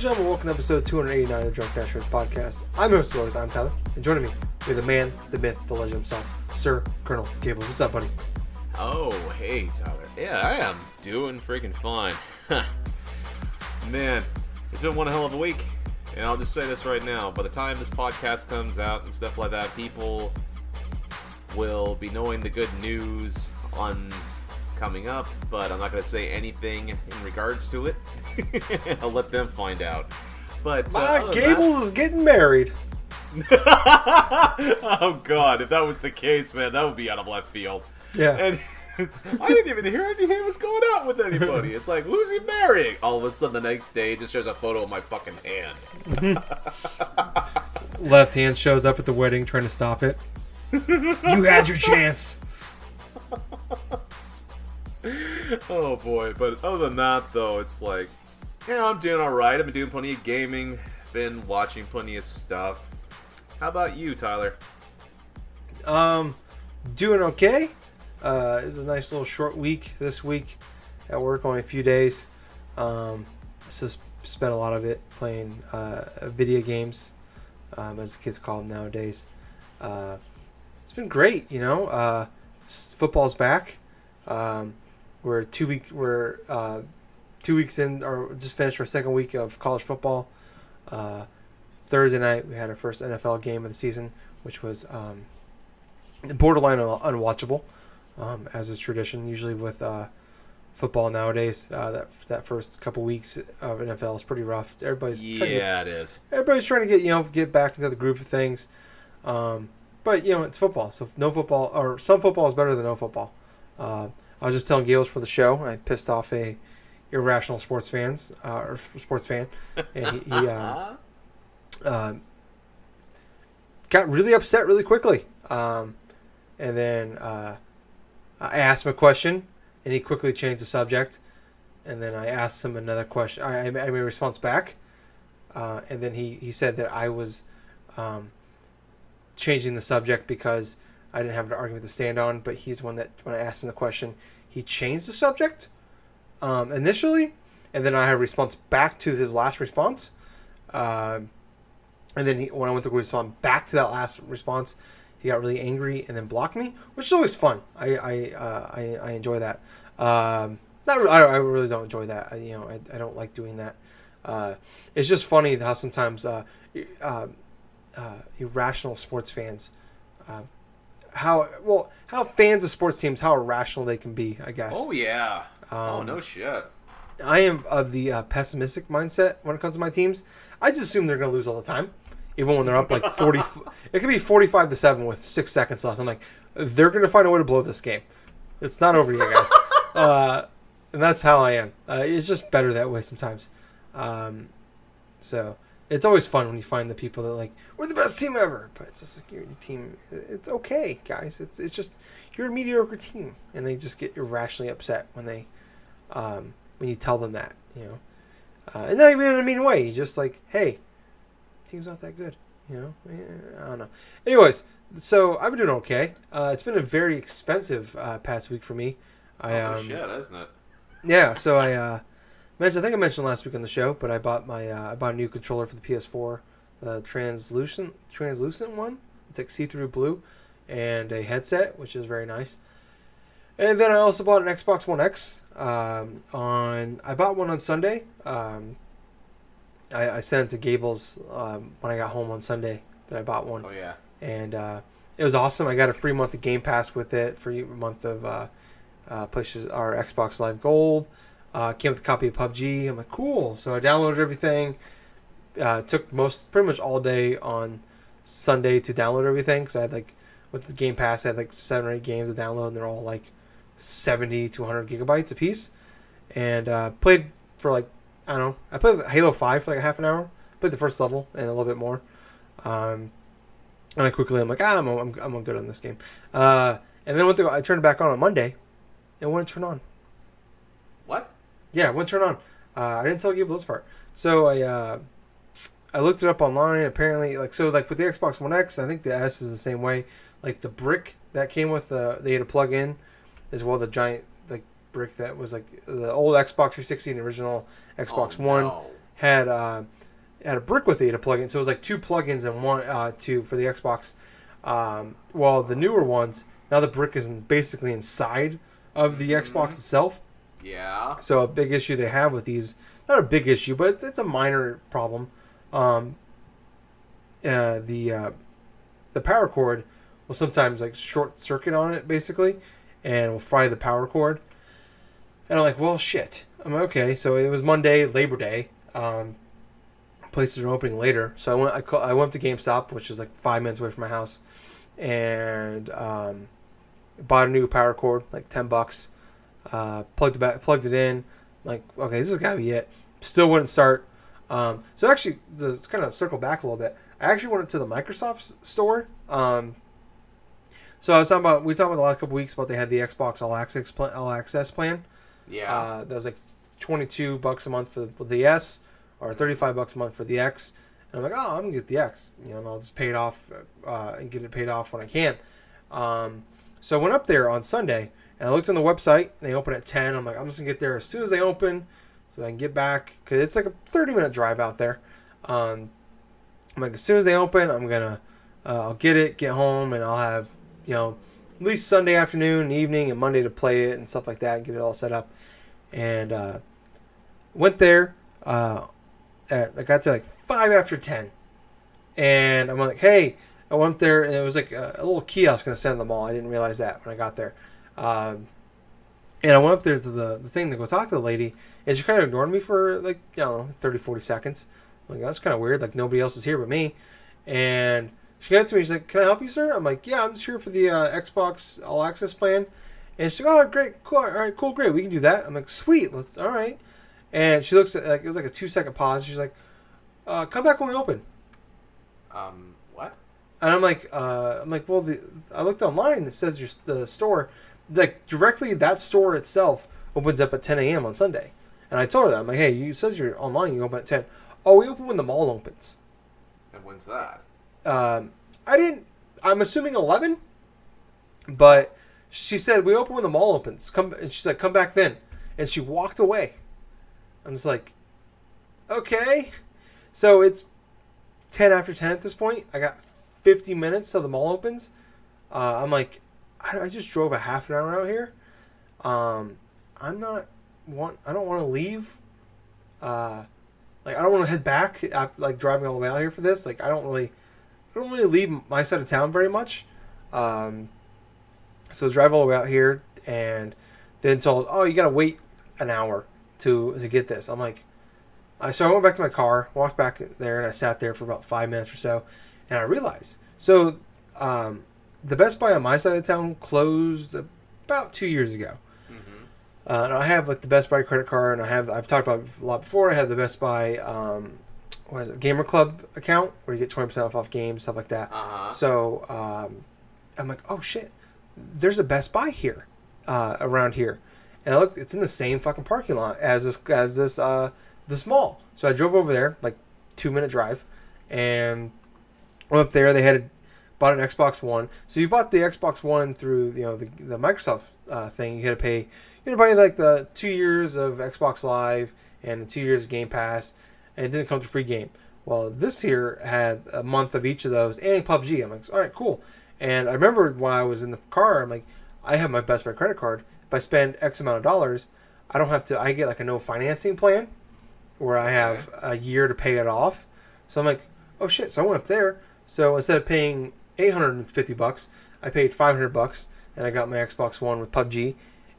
gentlemen, welcome to episode 289 of the Drunk Dashers podcast. I'm your host, always, I'm Tyler, and joining me, we have the man, the myth, the legend himself, Sir Colonel Gables. What's up, buddy? Oh, hey, Tyler. Yeah, I am doing freaking fine. Man, it's been one hell of a week, and I'll just say this right now. By the time this podcast comes out and stuff like that, people will be knowing the good news on coming up, but I'm not going to say anything in regards to it. I'll let them find out. But Gables is getting married. Oh God, if that was the case, man, that would be out of left field. Yeah. And I didn't even hear anything was going out with anybody. It's like, who's he marrying? All of a sudden, the next day, it just shows a photo of my fucking hand. Left hand shows up at the wedding trying to stop it. You had your chance. Oh boy, but other than that though, it's like, yeah, I'm doing alright. I've been doing plenty of gaming, been watching plenty of stuff. How about you, Tyler? Doing okay. It's a nice little short week this week at work, only a few days. So spent a lot of it playing video games, as the kids call them nowadays. It's been great, you know. Football's back. We're 2 weeks in, or just finished our second week of college football. Thursday night we had our first NFL game of the season, which was borderline unwatchable, as is tradition usually with football nowadays. That first couple weeks of NFL is pretty rough. Everybody's it is. Everybody's trying to get back into the groove of things. But it's football, so no football, or some football is better than no football. I was just telling Gables for the show, I pissed off a irrational sports fan, and he got really upset really quickly. And then I asked him a question, and he quickly changed the subject. And then I asked him another question. I made a response back, and then he said that I was changing the subject because I didn't have an argument to stand on. But he's the one that, when I asked him the question, he changed the subject initially, and then I had a response back to his last response. And then when I went to respond back to that last response, he got really angry and then blocked me, which is always fun. I enjoy that. I really don't enjoy that. I don't like doing that. It's just funny how sometimes irrational sports fans, how fans of sports teams, how irrational they can be, I guess. Oh yeah. No shit. I am of the pessimistic mindset when it comes to my teams. I just assume they're going to lose all the time, even when they're up like 40. It could be 45-7 with 6 seconds left. I'm like, they're going to find a way to blow this game. It's not over yet, guys. And that's how I am. It's just better that way sometimes. So it's always fun when you find the people that we're the best team ever. But it's just like, your team, it's okay, guys. It's just, you're a mediocre team, and they just get irrationally upset when they when you tell them that, and not even in a mean way. You just like, hey, team's not that good, I don't know. Anyways, so I've been doing okay. It's been a very expensive past week for me. Shit, isn't it? Yeah, so I think I mentioned last week on the show, but I bought a new controller for the PS4, the translucent one. It's like see-through blue, and a headset, which is very nice. And then I also bought an Xbox One X. I bought one on Sunday. I sent it to Gables when I got home on Sunday that I bought one. Oh yeah. And it was awesome. I got a free month of Game Pass with it, free month of pushes our Xbox Live Gold. Came with a copy of PUBG. I'm like, cool. So I downloaded everything. Took pretty much all day on Sunday to download everything, because I had with the Game Pass, I had 7 or 8 games to download, and they're all 70 to 100 gigabytes a piece. And played for I don't know. I played Halo 5 for a half an hour. Played the first level and a little bit more. And I quickly, I'm like, I'm good on this game. And then I turned it back on Monday. It wouldn't turn on. What? Yeah, it wouldn't turn on. I didn't tell Gabriel this part. So I looked it up online. Apparently, with the Xbox One X, I think the S is the same way. The brick that came with they had to plug in, as well, the giant brick that was the old Xbox 360 and the original Xbox One. No. had a brick with it to plug in. So it was like 2 plugins and one for the Xbox. Well, the newer ones, now the brick is basically inside of the Xbox itself. Yeah. So a big issue they have with these, not a big issue, but it's a minor problem. The power cord will sometimes like short circuit on it basically, and will fry the power cord. And I'm like, well, shit. I'm like, okay. So it was Monday, Labor Day. Places are opening later, so I went to GameStop, which is like 5 minutes away from my house, and bought a new power cord, like $10. Plugged it in. Like, okay, this has got to be it. Still wouldn't start. So actually, to kind of circle back a little bit, I actually went to the Microsoft store. So we talked about the last couple weeks about they had the Xbox All Access plan. Yeah. That was like $22 a month for the S, or $35 a month for the X. And I'm like, oh, I'm gonna get the X, and I'll just pay it off and get it paid off when I can. So I went up there on Sunday and I looked on the website, and they open at 10. I'm like, I'm just gonna get there as soon as they open, so I can get back, because it's like a 30-minute drive out there. I'm like, as soon as they open, I'm gonna I'll get home, and I'll have at least Sunday afternoon, evening, and Monday to play it and stuff like that, and get it all set up. And went there. I got there like 5 after 10, and I'm like, hey, I went there, and it was like a little kiosk going to send them all. I didn't realize that when I got there. And I went up there to the thing to go talk to the lady, and she kind of ignored me for like 30, 40 seconds. I'm like, that's kind of weird. Like, nobody else is here but me. And she got to me. She's like, can I help you, sir? I'm like, yeah, I'm just here for the Xbox All Access plan. And she's like, oh, great, cool, all right, cool, great, we can do that. I'm like, sweet, all right. And she looks at, like, it was like a 2-second pause. She's like, come back when we open. What? And I'm like, well, I looked online, and it says the store, like, directly that store itself opens up at 10 a.m. on Sunday. And I told her that. I'm like, hey, it says you're online, you open at 10. Oh, we open when the mall opens. And when's that? I'm assuming 11, but she said we open when the mall opens. And she's like, come back then. And she walked away. I'm just like, okay. So it's 10 after 10 at this point. I got 50 minutes till the mall opens. I'm like, I just drove a half an hour out here. I don't want to leave. Like, I don't want to head back after, like, driving all the way out here for this. Like, I don't really leave my side of town very much. So drive all the way out here, and then told, oh, you got to wait an hour to get this. I'm like, so I went back to my car, walked back there, and I sat there for about 5 minutes or so, and I realized, so the Best Buy on my side of town closed about 2 years ago. And I have like the Best Buy credit card, and I've talked about it a lot before. I have the Best Buy Gamer Club account where you get 20% off games, stuff like that. So I'm like, oh shit, there's a Best Buy here around here, and I looked, it's in the same fucking parking lot as this mall. So I drove over there, like 2-minute drive, and went up there. They had bought an Xbox One. So you bought the Xbox One through the Microsoft thing. You had to pay. You had to buy like the 2 years of Xbox Live and the 2 years of Game Pass, and it didn't come with a free game. Well, this here had a month of each of those and PUBG. I'm like, all right, cool. And I remember when I was in the car, I'm like, I have my Best Buy credit card. If I spend X amount of dollars, I don't have to. I get like a no financing plan where I have a year to pay it off. So I'm like, oh shit. So I went up there. So instead of paying $850, I paid $500, and I got my Xbox One with PUBG.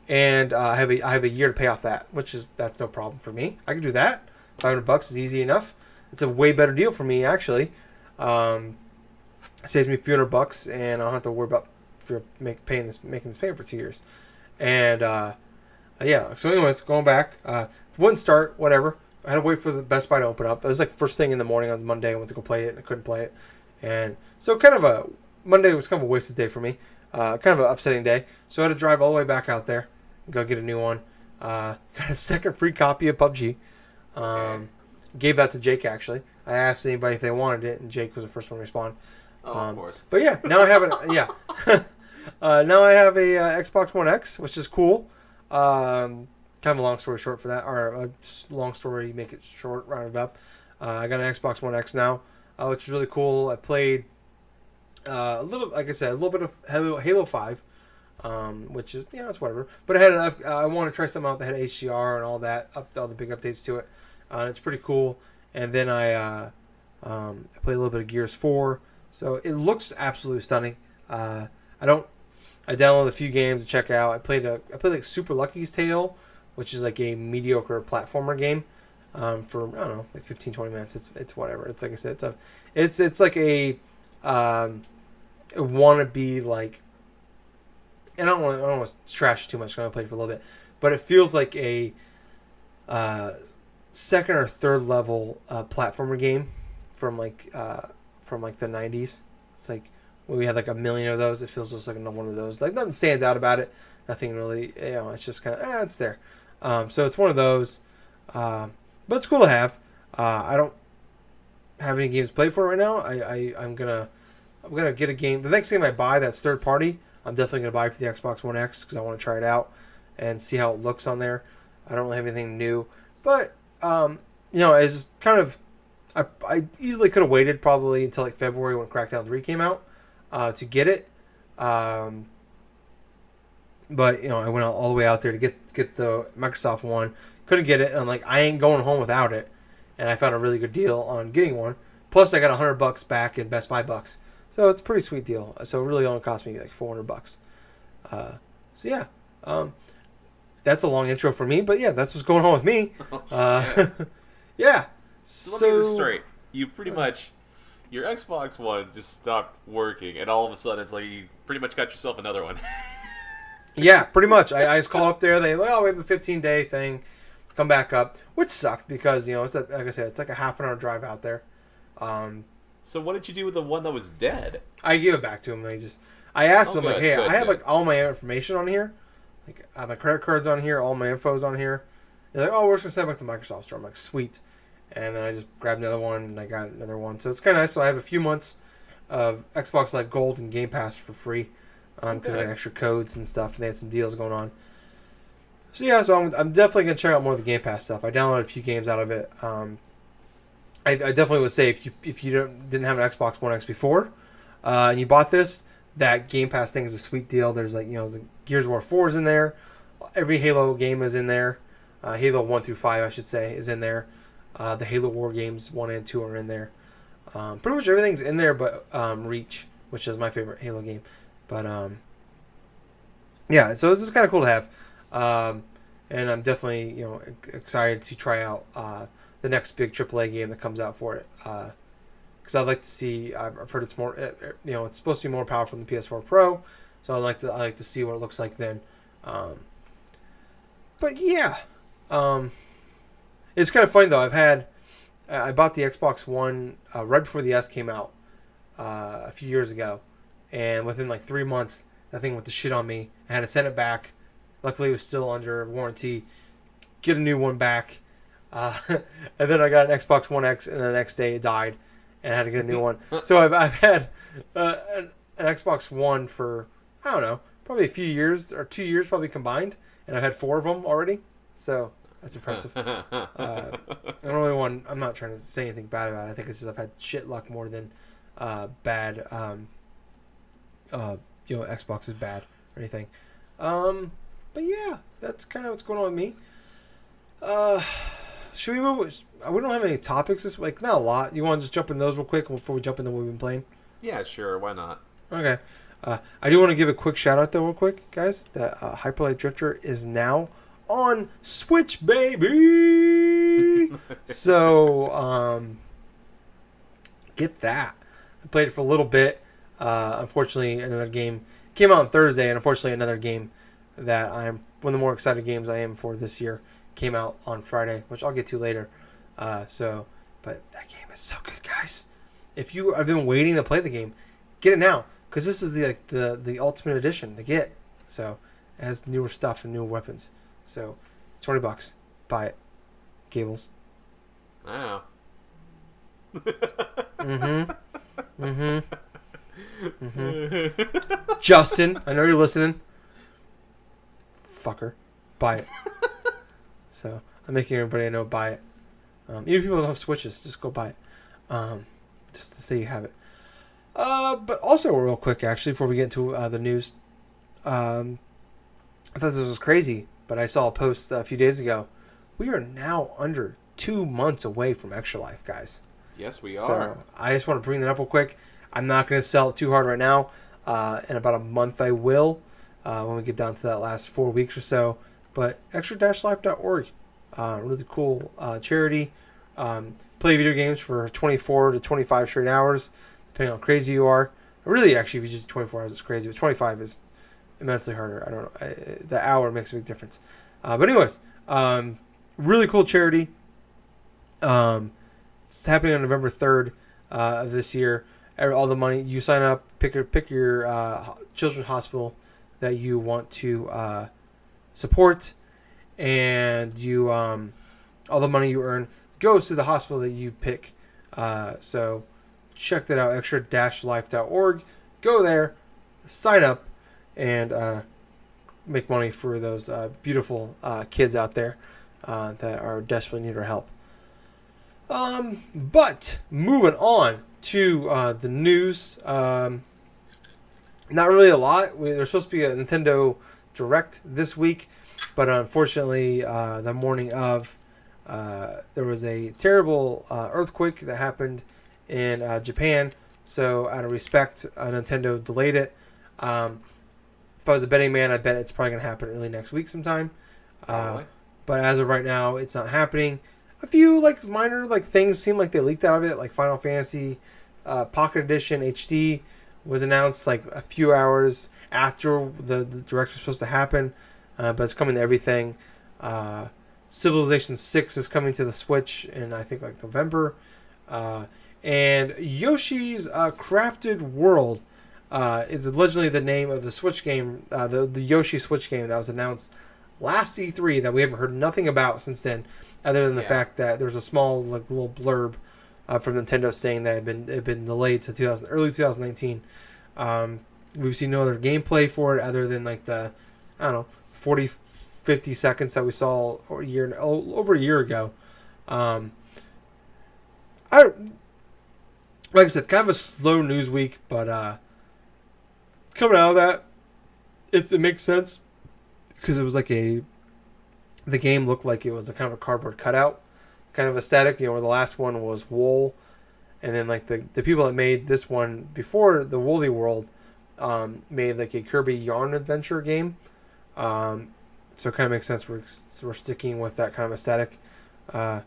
And I have a year to pay off that, that's no problem for me. I can do that. $500 is easy enough. It's a way better deal for me, actually. It saves me a few $100, and I don't have to worry about making this payment for 2 years. And yeah. So anyways, going back, wouldn't start. Whatever. I had to wait for the Best Buy to open up. It was like first thing in the morning on Monday. I went to go play it, and I couldn't play it. And so Monday was kind of a wasted day for me. Kind of an upsetting day. So I had to drive all the way back out there and go get a new one. Got a second free copy of PUBG. Gave that to Jake, actually. I asked anybody if they wanted it, and Jake was the first one to respond. Of course. But yeah, now I have now I have a Xbox One X, which is cool. Kind kind of a long story short for that, or a long story, make it short, round it up. I got an Xbox One X now, which is really cool. I played a little, like I said, a little bit of Halo 5, which is, it's whatever. But I want to try something out that had HDR and all that, all the big updates to it. It's pretty cool. And then I played a little bit of Gears 4, so it looks absolutely stunning. I downloaded a few games to check out. I played like Super Lucky's Tale, which is like a mediocre platformer game, for I don't know, like 15-20 minutes. It's whatever. It's like I said, it's like a wannabe, like, and I don't want to trash too much. I'm gonna play it for a little bit, but it feels like a second or third level platformer game from like the 90s. It's like when we had like a million of those. It feels just like one of those. Like nothing stands out about it. Nothing really. It's just kind of it's there. So it's one of those. But it's cool to have. I don't have any games to play for right now. I'm gonna get a game. The next game I buy that's third party, I'm definitely gonna buy for the Xbox One X because I want to try it out and see how it looks on there. I don't really have anything new, but it's kind of. I easily could have waited probably until like February when Crackdown 3 came out to get it. But I went all the way out there to get the Microsoft one. Couldn't get it, and I'm like, I ain't going home without it. And I found a really good deal on getting one. Plus, I got $100 back in Best Buy bucks, so it's a pretty sweet deal. So it really only cost me like $400. That's a long intro for me, but yeah, that's what's going on with me. Yeah. So let me get this straight. You pretty much, your Xbox One just stopped working, and all of a sudden it's like you pretty much got yourself another one. Yeah, pretty much. I just call up there. They we have a 15-day thing. Come back up, which sucked because it's like I said, it's like a half an hour drive out there. So what did you do with the one that was dead? I gave it back to them. I asked them, like, hey, I have good. like all my information on here. Like I have my credit cards on here, all my info's on here. They're like, oh, we're just gonna send it back to Microsoft Store. I'm like, sweet. And then I just grabbed another one, and I got another one. So it's kind of nice. So I have a few months of Xbox Live Gold and Game Pass for free because I got extra codes and stuff, and they had some deals going on. So yeah, so I'm definitely going to check out more of the Game Pass stuff. I downloaded a few games out of it. I definitely would say if you didn't have an Xbox One X before, and you bought this, that Game Pass thing is a sweet deal. There's like the Gears of War 4 is in there. Every Halo game is in there. Halo 1 through 5, I should say, is in there. The Halo War games 1 and 2 are in there. Pretty much everything's in there but Reach, which is my favorite Halo game. But yeah, so it's just kind of cool to have. And I'm definitely excited to try out the next big AAA game that comes out for it. Because I'd like to see. I've heard it's more. It's supposed to be more powerful than the PS4 Pro, so I like to see what it looks like then. But yeah. It's kind of funny though. I bought the Xbox One right before the S came out a few years ago, and within like 3 months, that thing went to shit on me. I had to send it back. Luckily, it was still under warranty. Get a new one back, and then I got an Xbox One X, and the next day it died, and I had to get a new one. So I've had an Xbox One for I don't know, probably a few years or 2 years probably combined, and I've had 4 of them already. So. That's impressive. I don't really want. I'm not trying to say anything bad about it. I think it's just I've had shit luck more than bad. Xbox is bad or anything. But yeah, that's kind of what's going on with me. Should we move? We don't have any topics this week. Not a lot. You want to just jump in those real quick before we jump into what we've been playing? Yeah, sure. Why not? Okay. I do want to give a quick shout out though, real quick, guys. That Hyperlight Drifter is now on Switch, baby. So get that. I played it for a little bit. Unfortunately, another game came out on Thursday, and unfortunately, another game that I'm one of the more excited games I am for this year came out on Friday, which I'll get to later. But that game is so good, guys. If you have been waiting to play the game, get it now, because this is the ultimate edition to get. So it has newer stuff and newer weapons. So, $20. Buy it. Gables. I know. Justin, I know you're listening. Fucker. Buy it. So I'm making everybody I know buy it. Even if people don't have Switches, just go buy it. Just to say you have it. But also real quick, actually, before we get into the news, I thought this was crazy, but I saw a post a few days ago. We are now under 2 months away from Extra Life, guys. Yes, we So are. I just want to bring that up real quick. I'm not going to sell it too hard right now. In about a month, I will when we get down to that last 4 weeks or so. But extra-life.org, really cool charity. Play video games for 24 to 25 straight hours, depending on how crazy you are. Really, actually, if you just do 24 hours, it's crazy. But 25 is immensely harder. I don't know. The hour makes a big difference. But anyways, really cool charity. It's happening on November 3rd of this year. All the money you sign up, pick your children's hospital that you want to support, and you all the money you earn goes to the hospital that you pick. So check that out, extra-life.org. Go there, sign up, and make money for those beautiful kids out there that are desperately in need of help. But moving on to the news, not really a lot. There's supposed to be a Nintendo Direct this week, but unfortunately, the morning of, there was a terrible earthquake that happened in Japan. So out of respect, Nintendo delayed it. If I was a betting man, I bet it's probably going to happen early next week sometime. But as of right now, it's not happening. A few minor things seem like they leaked out of it, like Final Fantasy Pocket Edition HD was announced a few hours after the direct was supposed to happen, but it's coming to everything. Civilization 6 is coming to the Switch in I think November, and Yoshi's Crafted World is allegedly the name of the Switch game, the Yoshi Switch game that was announced last E3 that we haven't heard nothing about since then, other than the fact that there's a small little blurb from Nintendo saying that it had been delayed to early 2019. We've seen no other gameplay for it other than the 40, 50 seconds that we saw over a year ago. Like I said, kind of a slow news week, but coming out of that, it makes sense because it was the game looked like it was a kind of a cardboard cutout kind of aesthetic, where the last one was wool, and then the people that made this one before the Woolly World made a Kirby Yarn Adventure game. So it kind of makes sense we're sticking with that kind of aesthetic. I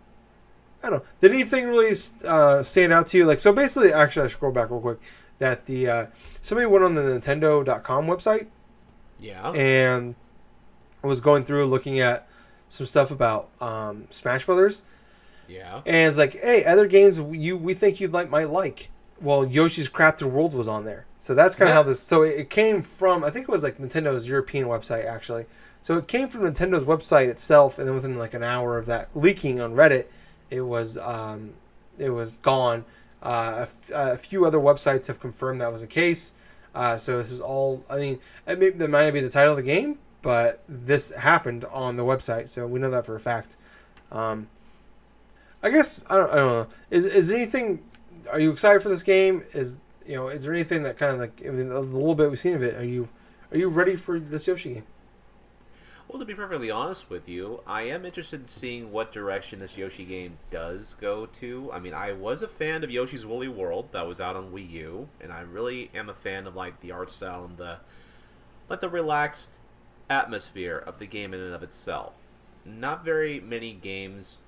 don't know. Did anything really stand out to you? So basically, actually, I scroll back real quick. That somebody went on the Nintendo.com website. Yeah. And was going through looking at some stuff about Smash Brothers. Yeah. And it's hey, other games we think you might like. Well, Yoshi's Crafted World was on there. So that's kind of how this... So it came from... I think it was Nintendo's European website, actually. So it came from Nintendo's website itself, and then within an hour of that leaking on Reddit, it was gone. A few other websites have confirmed that was the case. So this is all... I mean, that might not be the title of the game, but this happened on the website, so we know that for a fact. I guess... I don't know. Is anything... Are you excited for this game? Is there anything that kind of a little bit we've seen of it? Are you ready for this Yoshi game? Well, to be perfectly honest with you, I am interested in seeing what direction this Yoshi game does go to. I mean, I was a fan of Yoshi's Woolly World that was out on Wii U, and I really am a fan of the art style and the relaxed atmosphere of the game in and of itself. Not very many games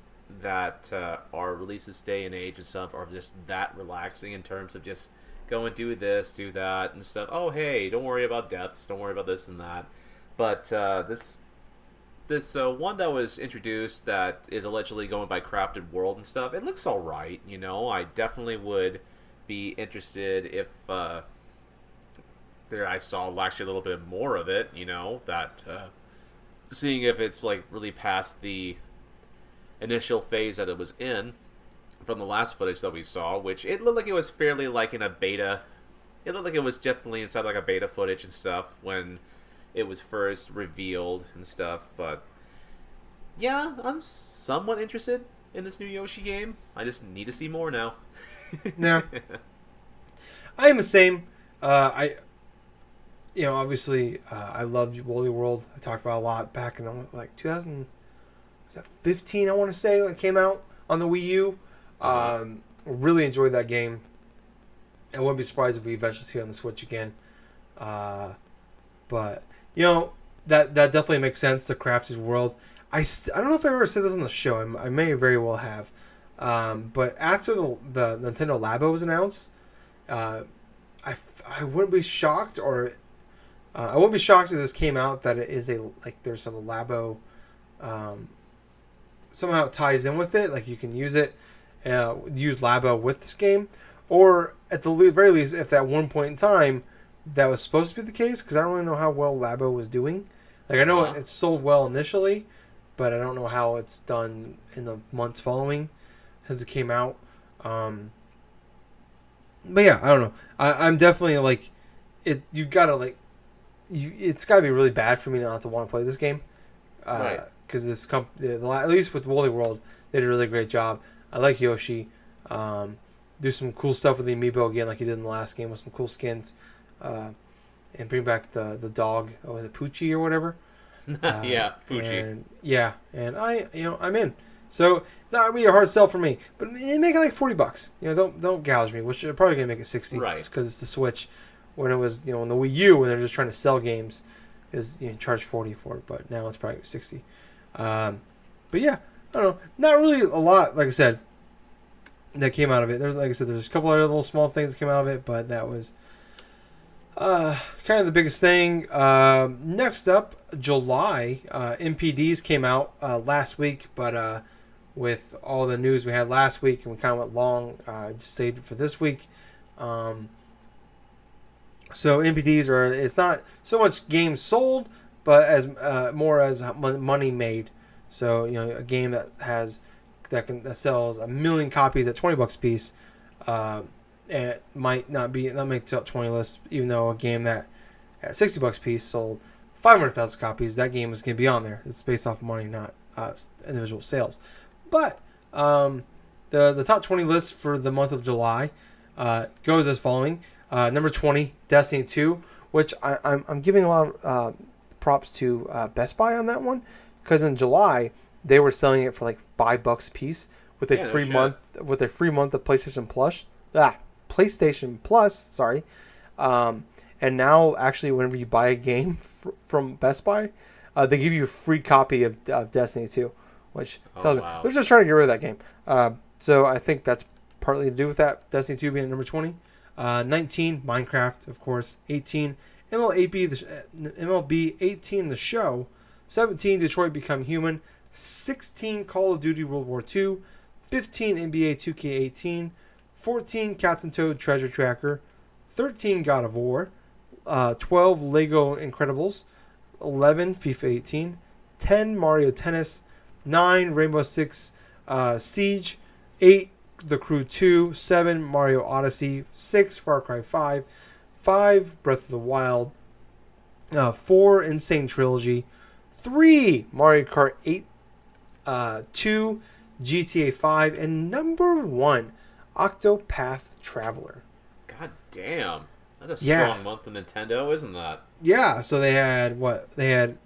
that are released this day and age and stuff are just that relaxing in terms of just go and do this, do that, and stuff. Oh, hey, don't worry about deaths, don't worry about this and that. But this one that was introduced that is allegedly going by Crafted World and stuff, it looks alright, I definitely would be interested if there I saw actually a little bit more of it, that seeing if it's really past the initial phase that it was in from the last footage that we saw, which it looked like it was fairly in a beta. It looked like it was definitely inside a beta footage and stuff when it was first revealed and stuff, but Yeah, I'm somewhat interested in this new Yoshi game. I just need to see more now. Yeah, I am the same. I obviously I loved Woolly World. I talked about it a lot back in like 2015. I want to say when it came out on the Wii U. Uh-huh. Really enjoyed that game. I wouldn't be surprised if we eventually see it on the Switch again. But that definitely makes sense. The Crafted World. I don't know if I ever said this on the show. I may very well have. But after the Nintendo Labo was announced, I wouldn't be shocked, or I wouldn't be shocked if this came out that it is there's some Labo, somehow it ties in with it. Like you can use it, use Labo with this game, or at the very least, if at one point in time that was supposed to be the case, because I don't really know how well Labo was doing. Like I know Uh-huh. it sold well initially, but I don't know how it's done in the months following since it came out. But yeah, I don't know. I'm definitely like it. You gotta like you. It's gotta be really bad for me not to want to play this game. Right. Because at least with Woolly World, they did a really great job. I like Yoshi. Do some cool stuff with the amiibo again, like he did in the last game with some cool skins, and bring back the dog. Oh, is it Poochie or whatever? Yeah, Poochie. And I'm in. So it's not really a hard sell for me, but make it like $40. Don't gouge me. Which they're probably gonna make it 60, Right. just because it's the Switch. When it was on the Wii U, when they're just trying to sell games, is charge 40 for it, but now it's probably 60. But yeah, I don't know. Not really a lot, like I said, that came out of it. There's a couple other little small things that came out of it, but that was kind of the biggest thing. Next up, July, MPDs came out last week, but with all the news we had last week, and we kind of went long, I just saved it for this week. So MPDs it's not so much games sold, but as more as money made. So a game that sells 1 million copies at $20 a piece, and it might not make the top 20 list, even though a game that at $60 a piece sold 500,000 copies, that game is going to be on there. It's based off money, not individual sales. But the top 20 list for the month of July goes as following. Number 20, Destiny 2, which I'm giving a lot of props to Best Buy on that one, because in July they were selling it for like $5 a piece with a free month of PlayStation Plus. Sorry, and now actually whenever you buy a game from Best Buy, they give you a free copy of Destiny 2, which tells me they're just trying to get rid of that game. So I think that's partly to do with that. Destiny 2 being at number 20. 19, Minecraft, of course. 18, MLB 18, The Show. 17, Detroit Become Human. 16, Call of Duty World War II. 15, NBA 2K18. 14, Captain Toad Treasure Tracker. 13, God of War. 12, Lego Incredibles. 11, FIFA 18. 10, Mario Tennis. 9, Rainbow Six Siege. 8, The Crew 2, 7, Mario Odyssey, 6, Far Cry 5, 5, Breath of the Wild, 4, Insane Trilogy, 3, Mario Kart 8, 2, GTA 5, and number 1, Octopath Traveler. God damn. That's a strong month of Nintendo, isn't that? Yeah, so they had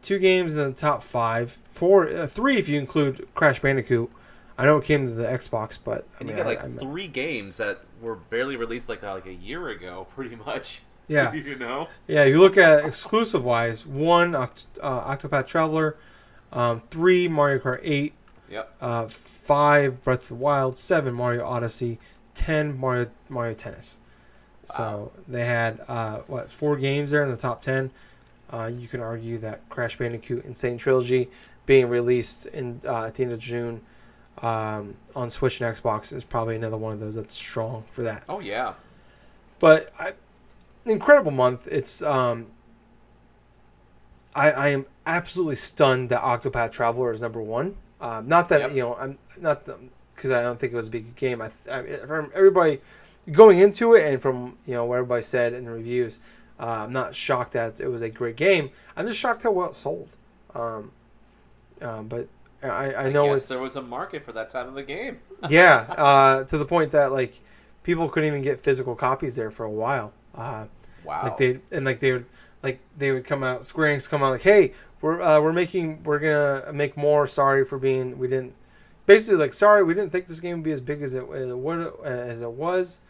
2 games in the top 5, 3 if you include Crash Bandicoot. I know it came to the Xbox, but you got 3 games that were barely released like a year ago, pretty much. Yeah, Yeah, you look at exclusive wise: 1, Octopath Traveler; 3, Mario Kart 8; Yep. 5, Breath of the Wild; 7, Mario Odyssey; 10, Mario Tennis. Wow. So they had 4 games there in the top 10. You can argue that Crash Bandicoot Insane Trilogy being released at the end of June. On Switch and Xbox is probably another one of those that's strong for that. Oh yeah, but incredible month. It's I am absolutely stunned that Octopath Traveler is number 1. Not that I'm not because I don't think it was a big game. From everybody going into it and from what everybody said in the reviews, I'm not shocked that it was a great game. I'm just shocked how well it sold. But I know guess it's there was a market for that type of a game. yeah, to the point that like people couldn't even get physical copies there for a while. Wow. They would come out, Square Enix come out like, hey, we're gonna make more. Sorry for being we didn't basically like sorry we didn't think this game would be as big as it was,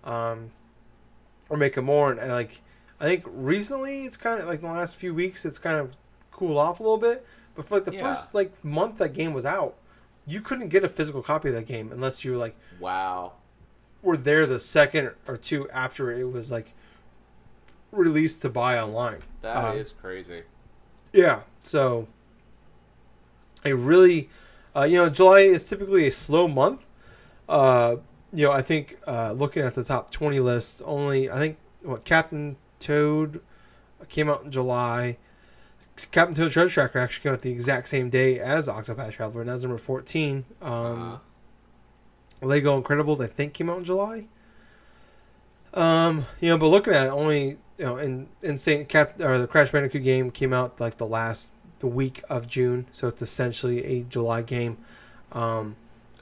or making more. And like I think recently it's kind of like in the last few weeks it's kind of cooled off a little bit. But for like the first like month that game was out, you couldn't get a physical copy of that game unless you like were there the second or two after it was like released to buy online. That is crazy. Yeah, so it really, July is typically a slow month. I think looking at the top 20 lists, only I think Captain Toad came out in July. Captain Toad Treasure Tracker actually came out the exact same day as Octopath Traveler, and that's number 14. Lego Incredibles, I think, came out in July. But looking at it, only the Crash Bandicoot game came out like the week of June, so it's essentially a July game. So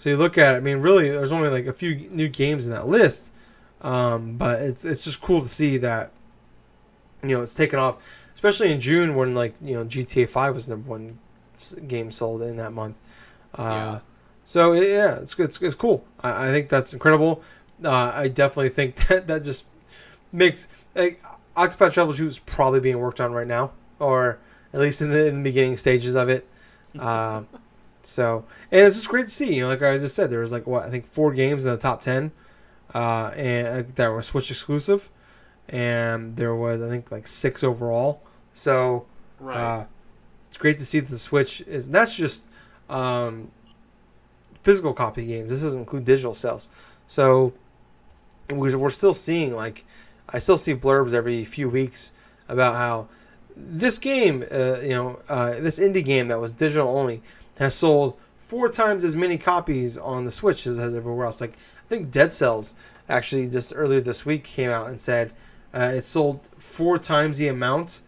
you look at it, I mean, really, there's only like a few new games in that list, but it's just cool to see that it's taken off, especially in June when GTA 5 was the number one game sold in that month. So it's cool. I think that's incredible. I definitely think that just makes Octopath Traveler 2 is probably being worked on right now, or at least in the beginning stages of it. So, and it's just great to see. Like I just said, there was I think 4 games in the top 10, and that were Switch exclusive, and there was I think like 6 overall. So, it's great to see that the Switch is. And that's just physical copy games. This doesn't include digital sales. So we're still seeing I still see blurbs every few weeks about how this game, this indie game that was digital only, has sold 4 times as many copies on the Switch as everywhere else. Like I think Dead Cells actually just earlier this week came out and said it sold 4 times the amount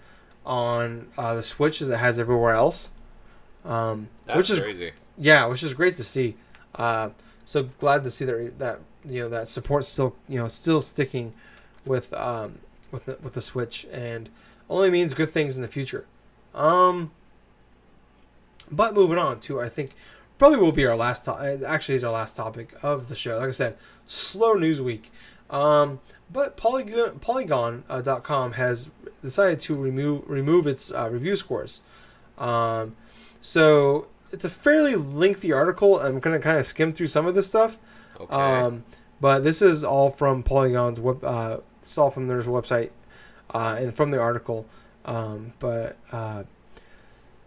on the Switch as it has everywhere else. That's crazy. Yeah, which is great to see. So glad to see that that support's still sticking with the Switch, and only means good things in the future. But moving on to I think probably will be our last actually is our last topic of the show. Like I said, slow news week. But Polygon.com has decided to remove its review scores. So it's a fairly lengthy article. I'm going to kind of skim through some of this stuff. Okay. But this is all from Polygon's it's all from their website and from the article.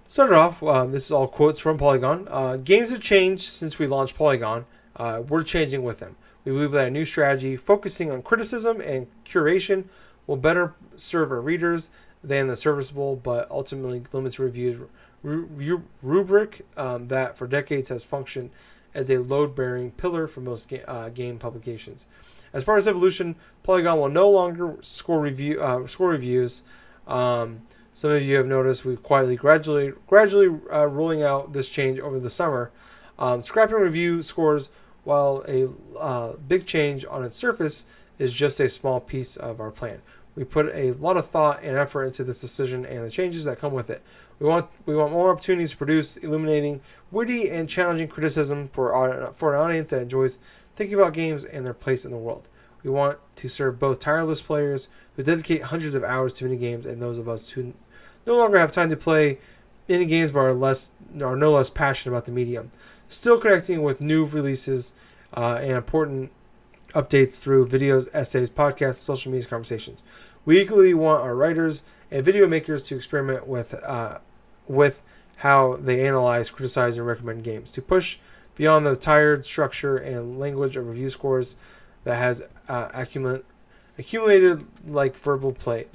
Started off, this is all quotes from Polygon. Games have changed since we launched Polygon. We're changing with them. We believe that a new strategy focusing on criticism and curation will better serve our readers than the serviceable but ultimately limited reviews rubric that for decades has functioned as a load-bearing pillar for most game publications. As part of its evolution, Polygon will no longer score reviews. Some of you have noticed we've gradually rolling out this change over the summer. Scrapping review scores, while a big change on its surface, is just a small piece of our plan. We put a lot of thought and effort into this decision and the changes that come with it. We want more opportunities to produce illuminating, witty, and challenging criticism for an audience that enjoys thinking about games and their place in the world. We want to serve both tireless players who dedicate hundreds of hours to mini games and those of us who no longer have time to play mini games but are no less passionate about the medium. Still connecting with new releases and important updates through videos, essays, podcasts, social media conversations. We equally want our writers and video makers to experiment with how they analyze, criticize, and recommend games, to push beyond the tired structure and language of review scores that has accumulated like verbal play.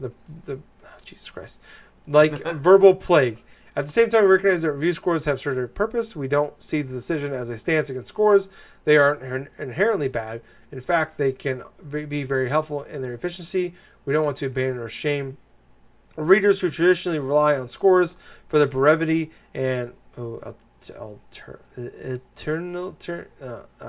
Jesus Christ, like verbal plague. At the same time, we recognize that review scores have served their purpose. We don't see the decision as a stance against scores. They aren't inherently bad. In fact, they can be very helpful in their efficiency. We don't want to abandon or shame readers who traditionally rely on scores for their brevity and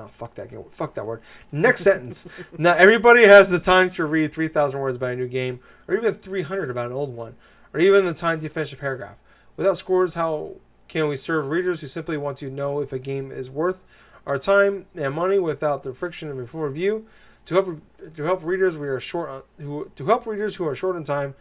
fuck that word. Next sentence. Not everybody has the time to read 3,000 words about a new game, or even 300 about an old one, or even the time to finish a paragraph. Without scores, how can we serve readers who simply want to know if a game is worth our time and money without the friction of a full review? To help readers who are short on time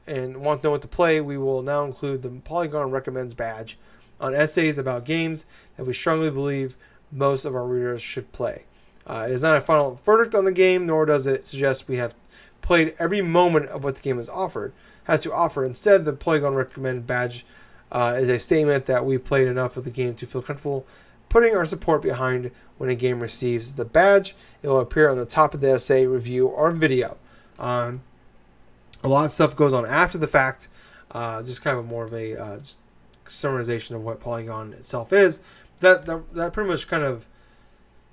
and want to know what to play, we will now include the Polygon Recommends badge on essays about games that we strongly believe most of our readers should play. It is not a final verdict on the game, nor does it suggest we have played every moment of what the game has to offer. Instead, the Polygon Recommend badge is a statement that we played enough of the game to feel comfortable putting our support behind when a game receives the badge. It will appear on the top of the essay, review, or video. A lot of stuff goes on after the fact, just kind of more of a summarization of what Polygon itself is. That pretty much kind of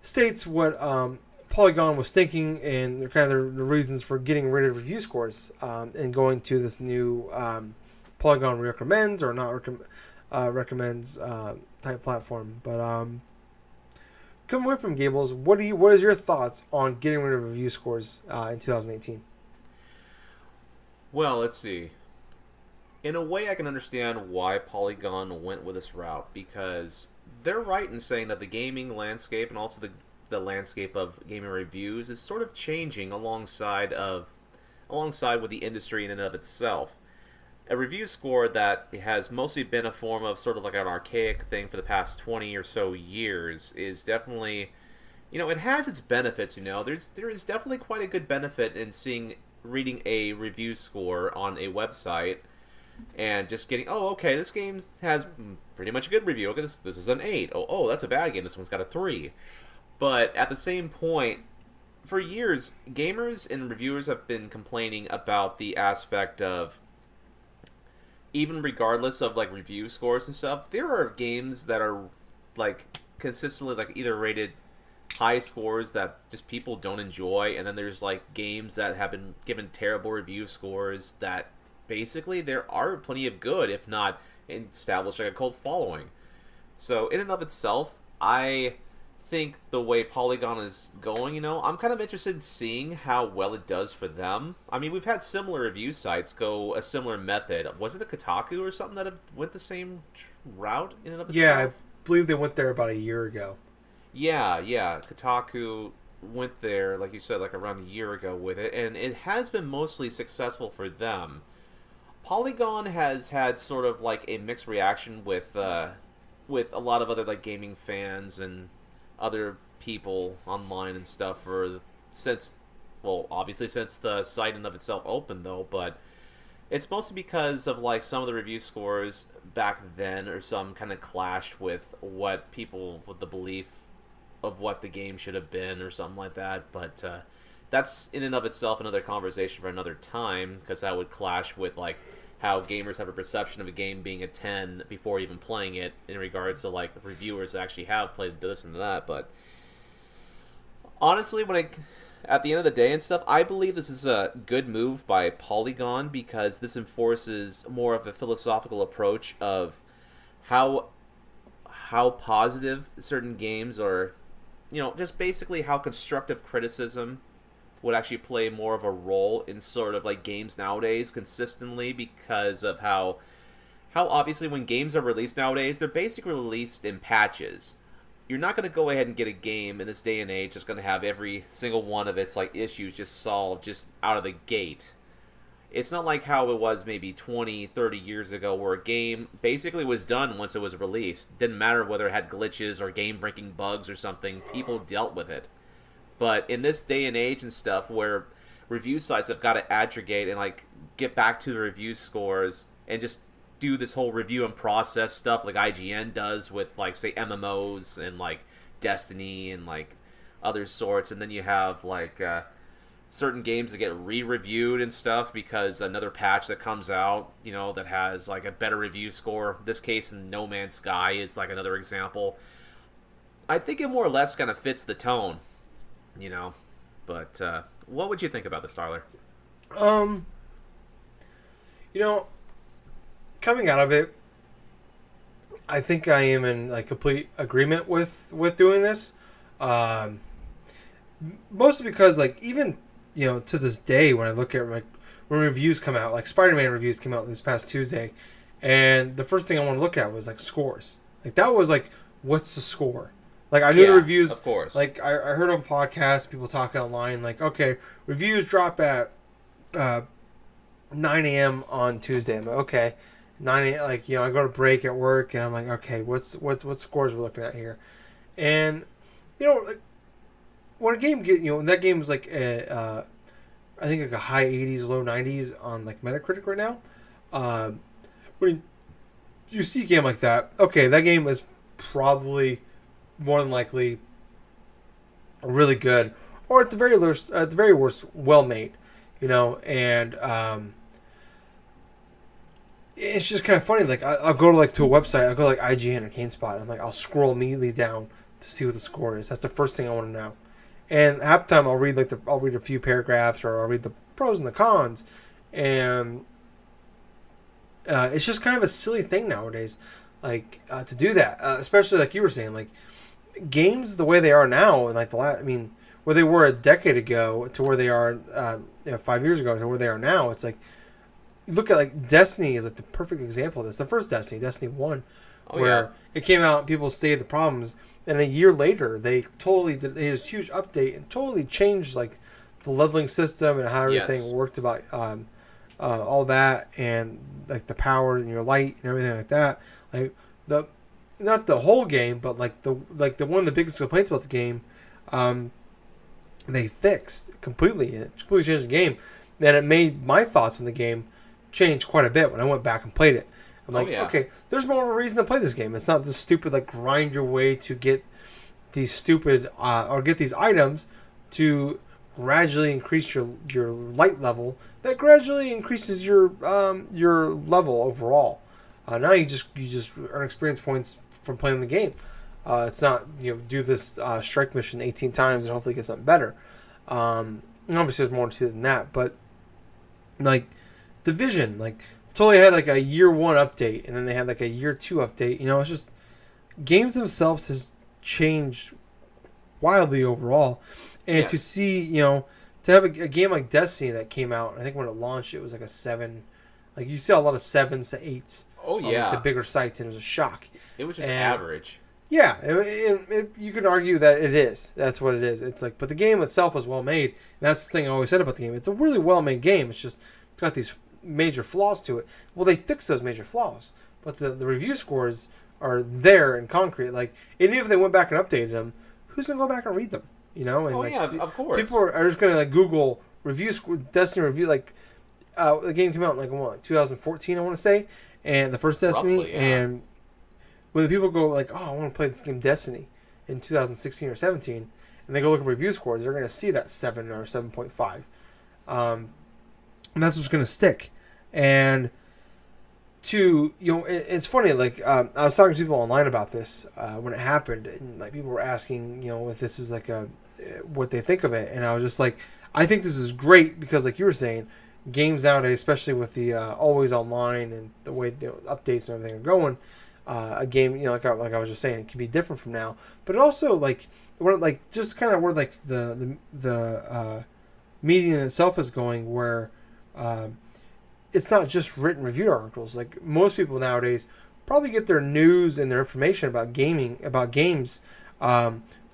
states what Polygon was thinking and kind of the reasons for getting rid of review scores and going to this new Polygon recommends or not recommends type platform. But coming away from Gables, what is your thoughts on getting rid of review scores in 2018? Well, let's see. In a way, I can understand why Polygon went with this route, because they're right in saying that the gaming landscape and also the landscape of gaming reviews is sort of changing alongside with the industry in and of itself. A review score that has mostly been a form of sort of like an archaic thing for the past 20 or so years is definitely, it has its benefits. There is definitely quite a good benefit in reading a review score on a website and just getting, okay, this game has pretty much a good review. Okay, this is an 8. Oh, that's a bad game. This one's got a 3. But at the same point, for years, gamers and reviewers have been complaining about the aspect of, even regardless of like review scores and stuff, there are games that are like consistently like either rated high scores that just people don't enjoy, and then there's like games that have been given terrible review scores that basically there are plenty of good, if not established like a cult following. So in and of itself, I think the way Polygon is going, I'm kind of interested in seeing how well it does for them. I mean, we've had similar review sites go a similar method. Was it a Kotaku or something that went the same route in and of itself? Yeah, I believe they went there about a year ago. Yeah. Kotaku went there, like you said, like around a year ago with it, and it has been mostly successful for them. Polygon has had sort of like a mixed reaction with a lot of other like gaming fans and other people online and stuff since the site in of itself opened, though, but it's mostly because of like some of the review scores back then or some kind of clashed with with the belief of what the game should have been or something like that. But that's in and of itself another conversation for another time, because that would clash with like how gamers have a perception of a game being a 10 before even playing it in regards to like reviewers that actually have played this and that. But honestly, at the end of the day and stuff, I believe this is a good move by Polygon, because this enforces more of a philosophical approach of how positive certain games are, just basically how constructive criticism would actually play more of a role in sort of like games nowadays consistently, because of how obviously when games are released nowadays, they're basically released in patches. You're not going to go ahead and get a game in this day and age that's going to have every single one of its like issues just solved just out of the gate. It's not like how it was maybe 20, 30 years ago, where a game basically was done once it was released. Didn't matter whether it had glitches or game-breaking bugs or something, people dealt with it. But in this day and age and stuff, where review sites have got to aggregate and like get back to the review scores and just do this whole review and process stuff like IGN does with like say MMOs and like Destiny and like other sorts, and then you have like certain games that get re-reviewed and stuff because another patch that comes out, that has like a better review score. This case in No Man's Sky is like another example. I think it more or less kind of fits the tone. But what would you think about this, Tyler? Coming out of it, I think I am in like complete agreement with doing this. Um, Mostly because like even to this day when I look at like when reviews come out, like Spider-Man reviews came out this past Tuesday, and the first thing I want to look at was like scores. Like that was like, what's the score? Like I knew the reviews. Of course. Like I heard on podcasts people talking online like, okay, reviews drop at 9 a.m. on Tuesday. I'm like, okay, 9 a.m. Like I go to break at work and I'm like, okay, what scores we're looking at here, and like when a game when that game was like I think like a high 80s, low 90s on like Metacritic right now. When you see a game like that, okay, that game is probably more than likely really good, or at the very worst, well made. And it's just kind of funny. Like I'll go to a website, I'll go like IGN or GameSpot, and like I'll scroll immediately down to see what the score is. That's the first thing I want to know. And half the time I'll read a few paragraphs or I'll read the pros and the cons, and it's just kind of a silly thing nowadays, like to do that, especially like you were saying, like games the way they are now, and like where they were a decade ago to where they are 5 years ago to where they are now. It's like you look at like Destiny is like the perfect example of this. The first Destiny 1, where it came out, people stated the problems. And a year later, they did this huge update and totally changed like the leveling system and how everything worked about all that, and like the power and your light and everything like that. Like not the whole game, but like the one of the biggest complaints about the game, they fixed completely. It completely changed the game, and it made my thoughts on the game change quite a bit when I went back and played it. I'm like, okay, there's more of a reason to play this game. It's not this stupid, like, grind your way to get these stupid, or get these items to gradually increase your light level. That gradually increases your level overall. Now you just earn experience points from playing the game. It's not, do this strike mission 18 times and hopefully get something better. And obviously there's more to it than that, but, like, Division, like, totally had like a year 1 update, and then they had like a year 2 update. It's just games themselves has changed wildly overall, and to see to have a game like Destiny that came out, I think when it launched it was like a 7. Like you see a lot of 7s to 8s. Oh yeah, on the bigger sites, and it was a shock. It was just average. Yeah, you could argue that it is. That's what it is. It's like, but the game itself was well made. And that's the thing I always said about the game. It's a really well made game. It's just got these major flaws to it. Well, they fixed those major flaws, but the review scores are there in concrete. Like, even if they went back and updated them, who's gonna go back and read them? And of course. People are just gonna like Google Destiny review. Like, the game came out in like 2014, I want to say, and the first Destiny. Roughly, yeah. And when the people go like, oh, I want to play this game Destiny in 2016 or 17, and they go look at review scores, they're gonna see that 7 or 7.5. And that's what's going to stick. And it's funny, like, I was talking to people online about this when it happened, and like people were asking, if this is like what they think of it, and I was just like, I think this is great because, like you were saying, games nowadays, especially with the always online and the way updates and everything are going, a game, like I was just saying, it can be different from now, but it also like just kind of where like the medium itself is going, where it's not just written review articles. Like most people nowadays probably get their news and their information about games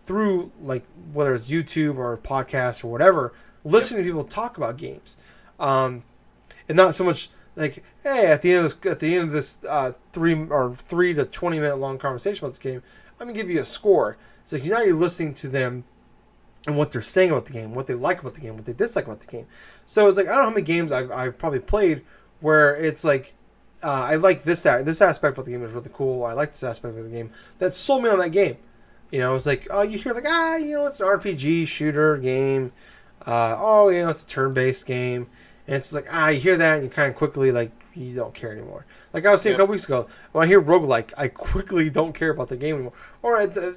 through like whether it's YouTube or podcasts or whatever, listening to people talk about games, and not so much like, hey, at the end of this 3 to 20 minute long conversation about this game, I'm gonna give you a score. It's like now you're listening to them and what they're saying about the game, what they like about the game, what they dislike about the game. So it's like, I don't know how many games I've probably played where it's like, I like this aspect of the game is really cool. I like this aspect of the game that sold me on that game. It's like, oh, you hear like, it's an RPG shooter game. It's a turn-based game. And it's like, you hear that and you kind of quickly, like, you don't care anymore. Like I was saying a couple weeks ago, when I hear roguelike, I quickly don't care about the game anymore. Or at the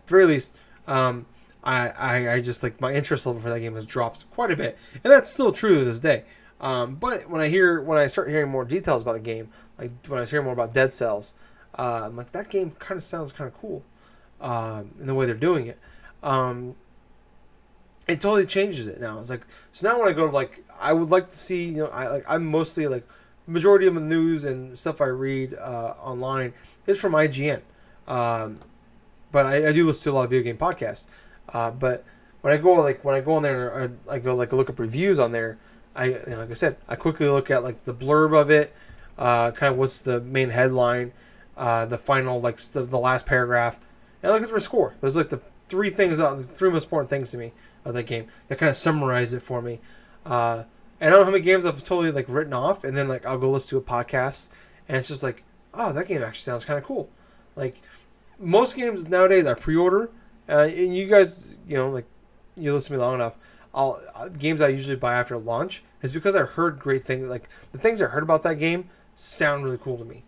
very least, I just like my interest level for that game has dropped quite a bit, and that's still true to this day. But when I start hearing more details about the game, like when I hear more about Dead Cells, I'm like, that game kind of sounds kind of cool in the way they're doing it. It totally changes it now. It's like, so now when I go to like, I would like to see, I'm mostly like, the majority of the news and stuff I read online is from IGN. But I do listen to a lot of video game podcasts. But when I go on there, or I go like look up reviews on there, like I said, I quickly look at like the blurb of it, kind of what's the main headline, the final like the last paragraph, and I look at the score. Those are like the three most important things to me of that game that kind of summarize it for me. And I don't know how many games I've totally like written off, and then like I'll go listen to a podcast, and it's just like, oh, that game actually sounds kind of cool. Like most games nowadays, I pre-order, and you guys, like you listen to me long enough. Games I usually buy after launch is because I heard great things. Like the things I heard about that game sound really cool to me.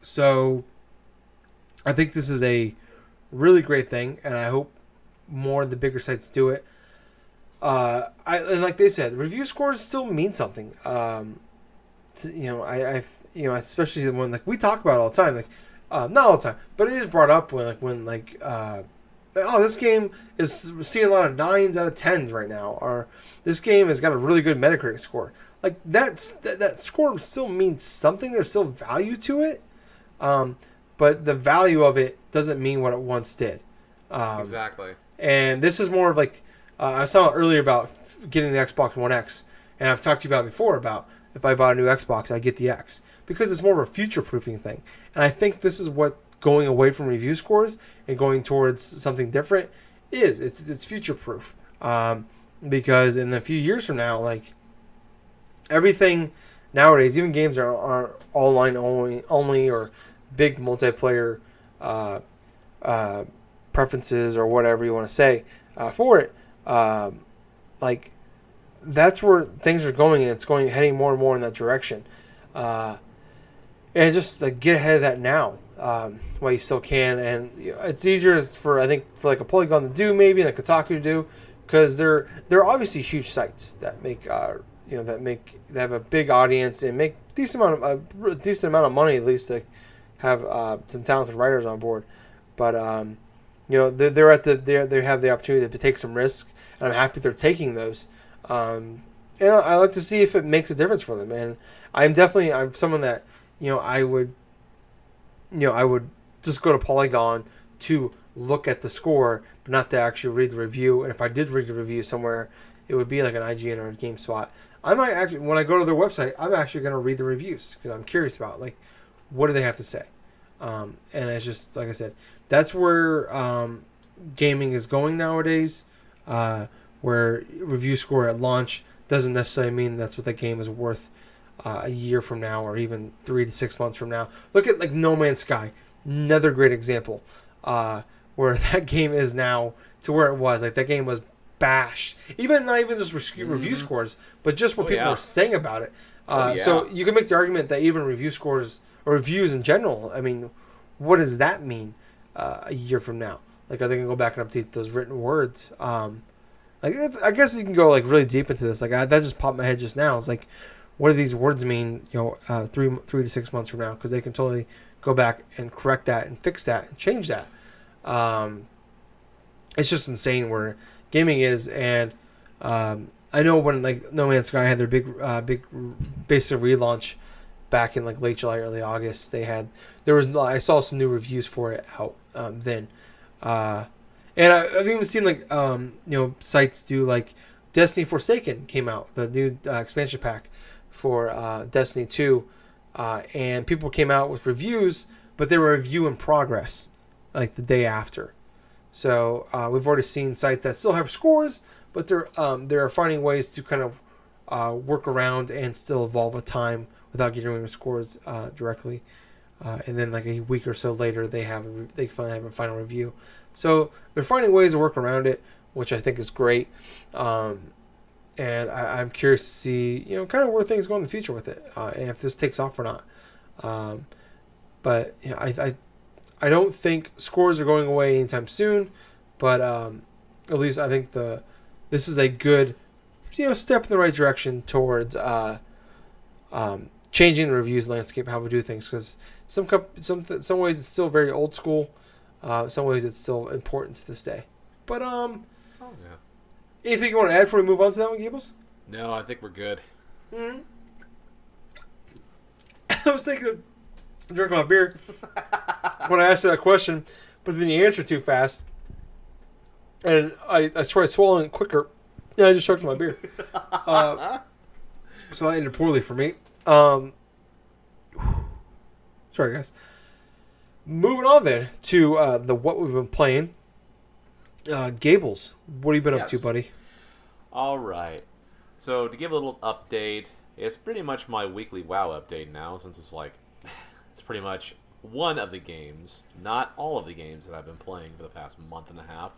So I think this is a really great thing, and I hope more of the bigger sites do it. And like they said, review scores still mean something. Especially when like we talk about it all the time, like not all the time, but it is brought up when this game is seeing a lot of 9s out of 10s right now, or this game has got a really good Metacritic score. Like that score still means something. There's still value to it, but the value of it doesn't mean what it once did. Exactly. And this is more of like I was talking earlier about getting the Xbox One X, and I've talked to you about before about if I bought a new Xbox, I get the X because it's more of a future-proofing thing. And I think this is what going away from review scores and going towards something different is. It's future-proof because in a few years from now, like everything nowadays, even games are online only or big multiplayer preferences or whatever you want to say for it. Like that's where things are going, and it's heading more and more in that direction. And just like get ahead of that now while you still can. And it's easier for like a Polygon to do maybe and a Kotaku to do because they're obviously huge sites that make that have a big audience and make a decent amount of money at least to have some talented writers on board. But they have the opportunity to take some risks, and I'm happy they're taking those. And I like to see if it makes a difference for them. And I'm someone that I would just go to Polygon to look at the score, but not to actually read the review. And if I did read the review somewhere, it would be like an IGN or a GameSpot. I might actually, when I go to their website, I'm actually going to read the reviews because I'm curious about like what do they have to say. And it's just like I said, that's where gaming is going nowadays. Where review score at launch doesn't necessarily mean that's what that game is worth a year from now or even 3 to 6 months from now. Look at like No Man's Sky, another great example where that game is now to where it was. Like that game was bashed, not even just review scores, but just what people were saying about it. So you can make the argument that even review scores or reviews in general, I mean, what does that mean a year from now? Like, are they going to go back and update those written words? I guess you can go like really deep into this. Like that just popped in my head just now. It's like, what do these words mean? 3 to 6 months from now, because they can totally go back and correct that and fix that and change that. It's just insane where gaming is, and I know when like No Man's Sky had their big basic relaunch back in like late July, early August. I saw some new reviews for it out then. And I've even seen like sites do like Destiny Forsaken came out, the new expansion pack for Destiny 2, and people came out with reviews, but they were review in progress like the day after. So we've already seen sites that still have scores, but they're finding ways to kind of work around and still evolve with time without getting rid of scores directly. And then like a week or so later, they finally have a final review. So they're finding ways to work around it, which I think is great. And I'm curious to see, kind of where things go in the future with it, and if this takes off or not. But I don't think scores are going away anytime soon. But at least I think this is a good, step in the right direction towards changing the reviews landscape, how we do things, because some ways it's still very old school, some ways it's still important to this day. But Oh yeah. anything you want to add before we move on to that one, Gables? No, I think we're good. Mm-hmm. I was thinking of drinking my beer when I asked that question, but then you answered too fast, and I started swallowing it quicker. Yeah, I just choked my beer. So that ended poorly for me. Sorry, guys. Moving on then to the what we've been playing. Gables, what have you been up to, buddy? All right. So to give a little update, it's pretty much my weekly WoW update now, since it's like it's pretty much one of the games, not all of the games that I've been playing for the past month and a half.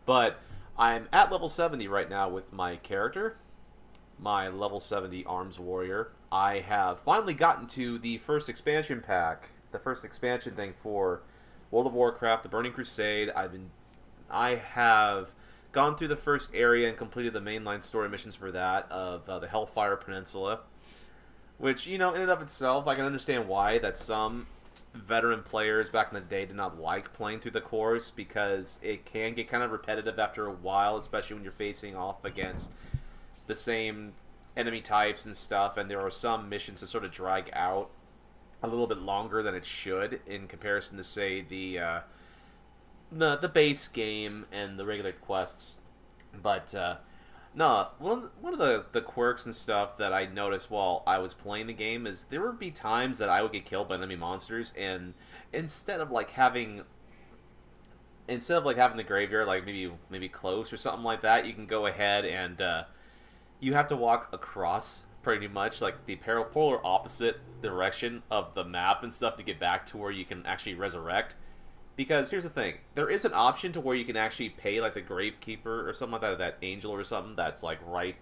But I'm at level 70 right now with my character, my level 70 Arms Warrior. I have finally gotten to the first expansion pack, the first expansion thing for World of Warcraft, the Burning Crusade. I have gone through the first area and completed the mainline story missions for that of the Hellfire Peninsula, which, in and of itself, I can understand why that some veteran players back in the day did not like playing through the course, because it can get kind of repetitive after a while, especially when you're facing off against the same enemy types and stuff, and there are some missions that sort of drag out a little bit longer than it should in comparison to, say, the base game and the regular quests. But no, one of the quirks and stuff that I noticed while I was playing the game is there would be times that I would get killed by enemy monsters, and instead of having the graveyard maybe close or something like that, you can go ahead and you have to walk across pretty much like the polar opposite direction of the map and stuff to get back to where you can actually resurrect. Because here's the thing, there is an option to where you can actually pay like the Gravekeeper or something like that angel or something that's like right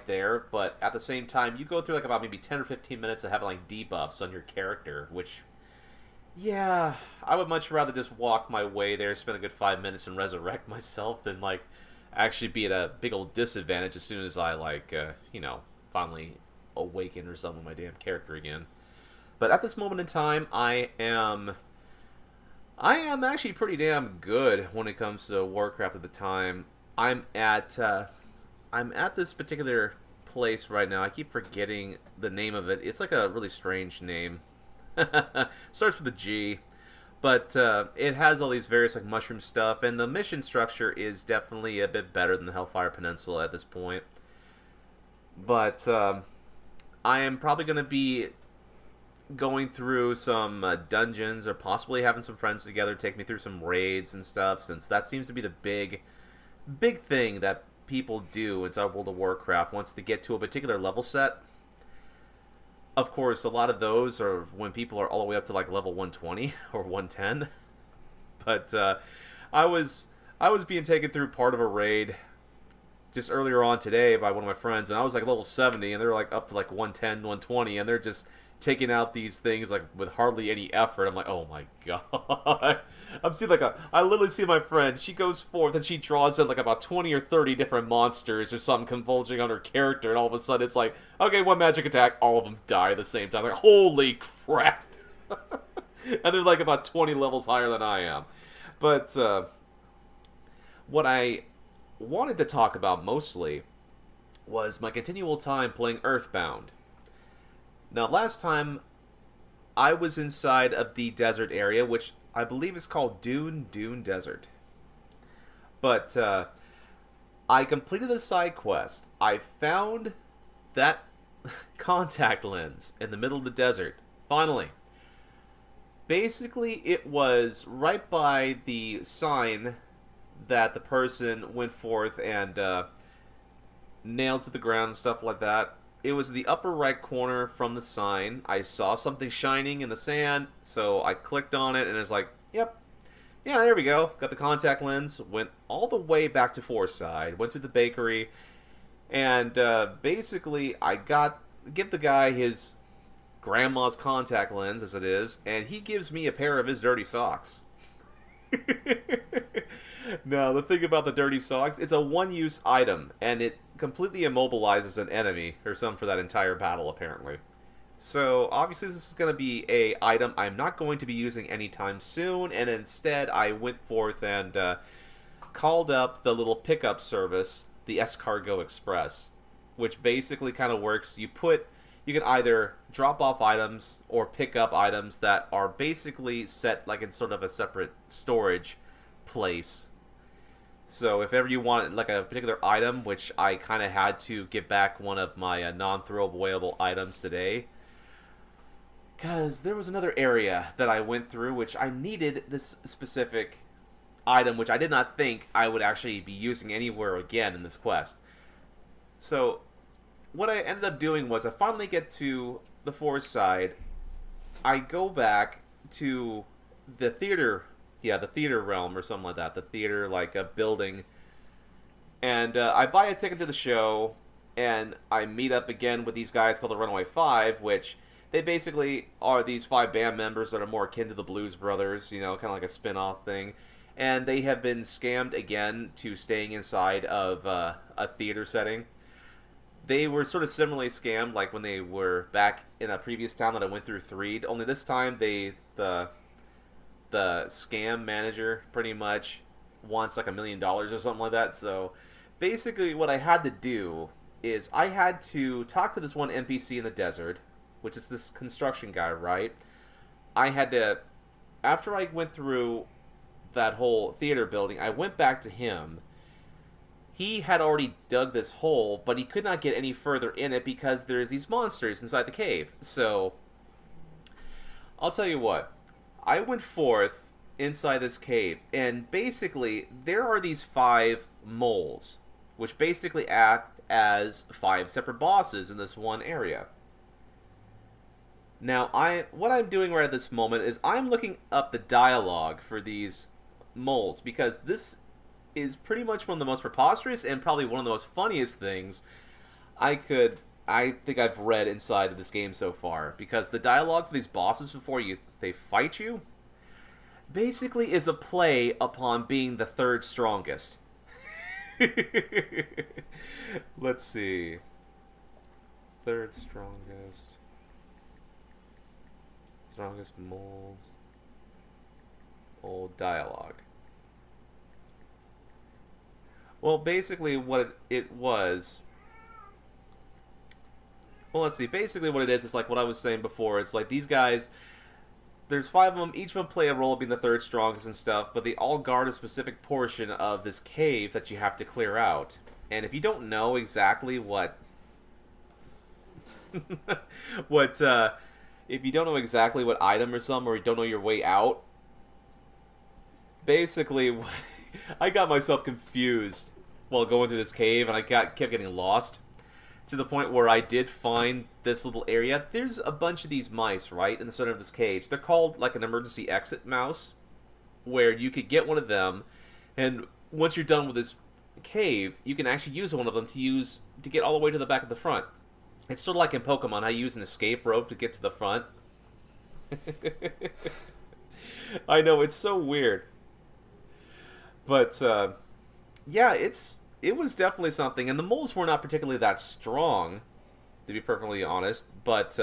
there. But at the same time, you go through like about maybe 10 or 15 minutes of having like debuffs on your character, which, yeah, I would much rather just walk my way there, spend a good 5 minutes and resurrect myself than like actually be at a big old disadvantage as soon as I finally awaken or something with my damn character again. But at this moment in time, I am actually pretty damn good when it comes to Warcraft at the time. I'm at this particular place right now. I keep forgetting the name of it. It's like a really strange name. Starts with a G. But it has all these various like mushroom stuff, and the mission structure is definitely a bit better than the Hellfire Peninsula at this point. But I am probably going to be going through some dungeons, or possibly having some friends together take me through some raids and stuff, since that seems to be the big thing that people do inside World of Warcraft once they get to a particular level set. Of course, a lot of those are when people are all the way up to like level 120 or 110. But I was being taken through part of a raid just earlier on today by one of my friends, and I was like level 70, and they're like up to like 110, 120, and they're just taking out these things like with hardly any effort. I'm like, oh my god. I'm seeing I literally see my friend, she goes forth and she draws in like about 20 or 30 different monsters or something convulging on her character, and all of a sudden it's like, okay, one magic attack, all of them die at the same time. Like, holy crap. And they're like about 20 levels higher than I am. But what I wanted to talk about mostly was my continual time playing Earthbound. Now, last time, I was inside of the desert area, which I believe is called Dune Desert. But I completed the side quest. I found that contact lens in the middle of the desert. Finally. Basically, it was right by the sign that the person went forth and nailed to the ground and stuff like that. It was the upper right corner from the sign. I saw something shining in the sand, so I clicked on it, and it's like, yep. Yeah, there we go. Got the contact lens. Went all the way back to Forside. Went through the bakery. And basically, give the guy his grandma's contact lens, as it is, and he gives me a pair of his dirty socks. Now, the thing about the dirty socks, it's a one-use item, and it completely immobilizes an enemy, or something for that entire battle, apparently. So obviously this is going to be a item I'm not going to be using anytime soon, and instead I went forth and called up the little pickup service, the S-Cargo Express, which basically kind of works. You can either drop off items or pick up items that are basically set like in sort of a separate storage place. So if ever you want like a particular item, which I kind of had to get back one of my non-throwawayable items today, because there was another area that I went through which I needed this specific item, which I did not think I would actually be using anywhere again in this quest. So what I ended up doing was I finally get to the forest side. I go back to the theater, the theater realm or something like that. The theater, like a building. And I buy a ticket to the show, and I meet up again with these guys called the Runaway Five, which they basically are these 5 band members that are more akin to the Blues Brothers, kind of like a spin-off thing. And they have been scammed again to staying inside of a theater setting. They were sort of similarly scammed like when they were back in a previous town that I went through 3. Only this time the scam manager pretty much wants like $1 million or something like that. So basically what I had to do is I had to talk to this one NPC in the desert, which is this construction guy, right? I had to, after I went through that whole theater building, I went back to him. He had already dug this hole, but he could not get any further in it because there's these monsters inside the cave. So, I'll tell you what. I went forth inside this cave, and basically, there are these 5 moles, which basically act as 5 separate bosses in this one area. Now, what I'm doing right at this moment is I'm looking up the dialogue for these moles, because this is pretty much one of the most preposterous and probably one of the most funniest things I think I've read inside of this game so far. Because the dialogue for these bosses before they fight you basically is a play upon being the 3rd strongest. Let's see. 3rd strongest. Strongest moles. Old dialogue. Well, basically what it was... Well, let's see. Basically what it is like what I was saying before. It's like these guys... There's 5 of them. Each of them play a role of being the 3rd strongest and stuff. But they all guard a specific portion of this cave that you have to clear out. And if you don't know exactly what... if you don't know exactly what item or something, or you don't know your way out... Basically... I got myself confused while going through this cave, and I kept getting lost to the point where I did find this little area. There's a bunch of these mice, right, in the center of this cage. They're called like an emergency exit mouse, where you could get one of them, and once you're done with this cave, you can actually use one of them to get all the way to the back of the front. It's sort of like in Pokemon, I use an escape rope to get to the front. I know, it's so weird. But, yeah, it was definitely something. And the moles were not particularly that strong, to be perfectly honest. But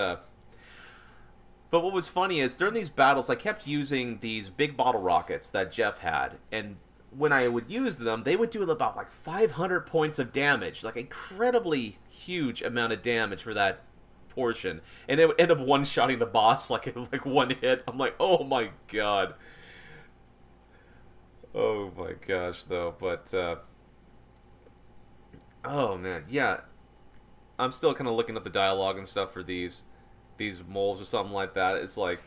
what was funny is, during these battles, I kept using these big bottle rockets that Jeff had. And when I would use them, they would do about, like, 500 points of damage. Like, incredibly huge amount of damage for that portion. And it would end up one-shotting the boss, like, in, like, one hit. I'm like, oh my god. Oh my gosh, though, but, oh man, yeah, I'm still kind of looking at the dialogue and stuff for these moles or something like that. It's like,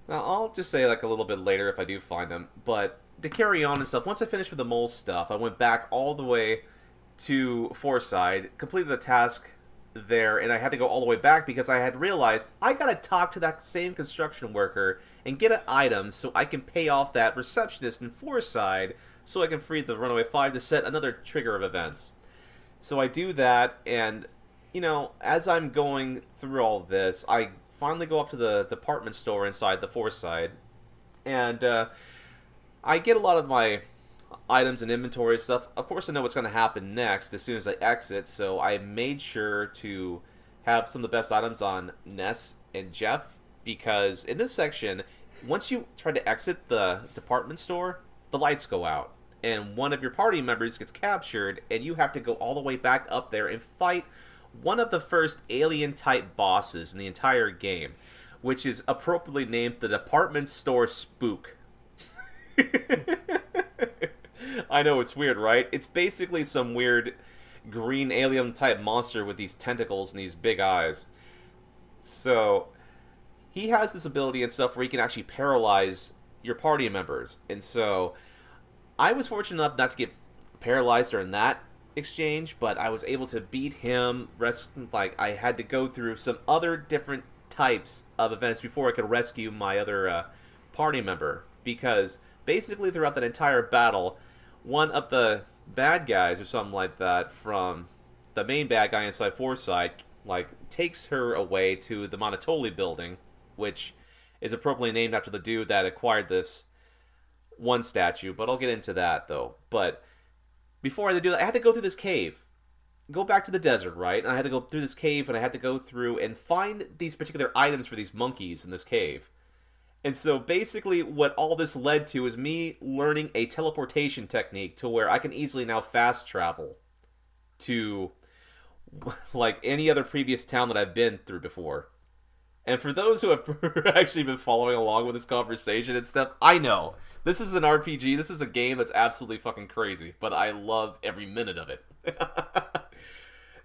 now I'll just say like a little bit later if I do find them, but to carry on and stuff, once I finished with the mole stuff, I went back all the way to Forside, completed the task there, and I had to go all the way back because I had realized I gotta talk to that same construction worker and get an item so I can pay off that receptionist in Forside so I can free the Runaway 5 to set another trigger of events. So I do that, and, as I'm going through all this, I finally go up to the department store inside the Forside, and I get a lot of my items and inventory stuff. Of course, I know what's going to happen next as soon as I exit, so I made sure to have some of the best items on Ness and Jeff, because in this section, once you try to exit the department store, the lights go out, and one of your party members gets captured, and you have to go all the way back up there and fight one of the first alien-type bosses in the entire game, which is appropriately named the Department Store Spook. I know, it's weird, right? It's basically some weird green alien-type monster with these tentacles and these big eyes. So, he has this ability and stuff where he can actually paralyze your party members. And so, I was fortunate enough not to get paralyzed during that exchange, but I was able to beat him. I had to go through some other different types of events before I could rescue my other party member, because basically throughout that entire battle, one of the bad guys or something like that from the main bad guy inside Foresight takes her away to the Monotoli building, which is appropriately named after the dude that acquired this one statue, but I'll get into that though. But before I had to do that, I had to go through this cave. Go back to the desert, right? And I had to go through this cave, and I had to go through and find these particular items for these monkeys in this cave. And so basically what all this led to is me learning a teleportation technique to where I can easily now fast travel to like any other previous town that I've been through before. And for those who have actually been following along with this conversation and stuff, I know this is an RPG. This is a game that's absolutely fucking crazy, but I love every minute of it.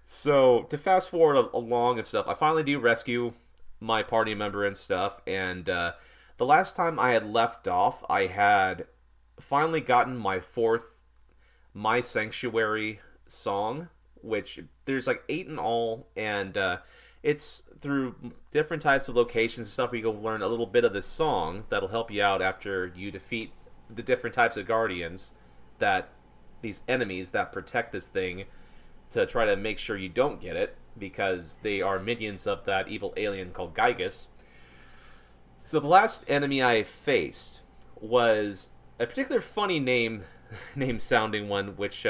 So to fast forward along and stuff, I finally do rescue my party member and stuff. And the last time I had left off, I had finally gotten my fourth My Sanctuary song, which there's like 8 in all, and it's through different types of locations and stuff where you go learn a little bit of this song that'll help you out after you defeat the different types of guardians, that these enemies that protect this thing, to try to make sure you don't get it, because they are minions of that evil alien called Gygus. So the last enemy I faced was a particular funny name sounding one, which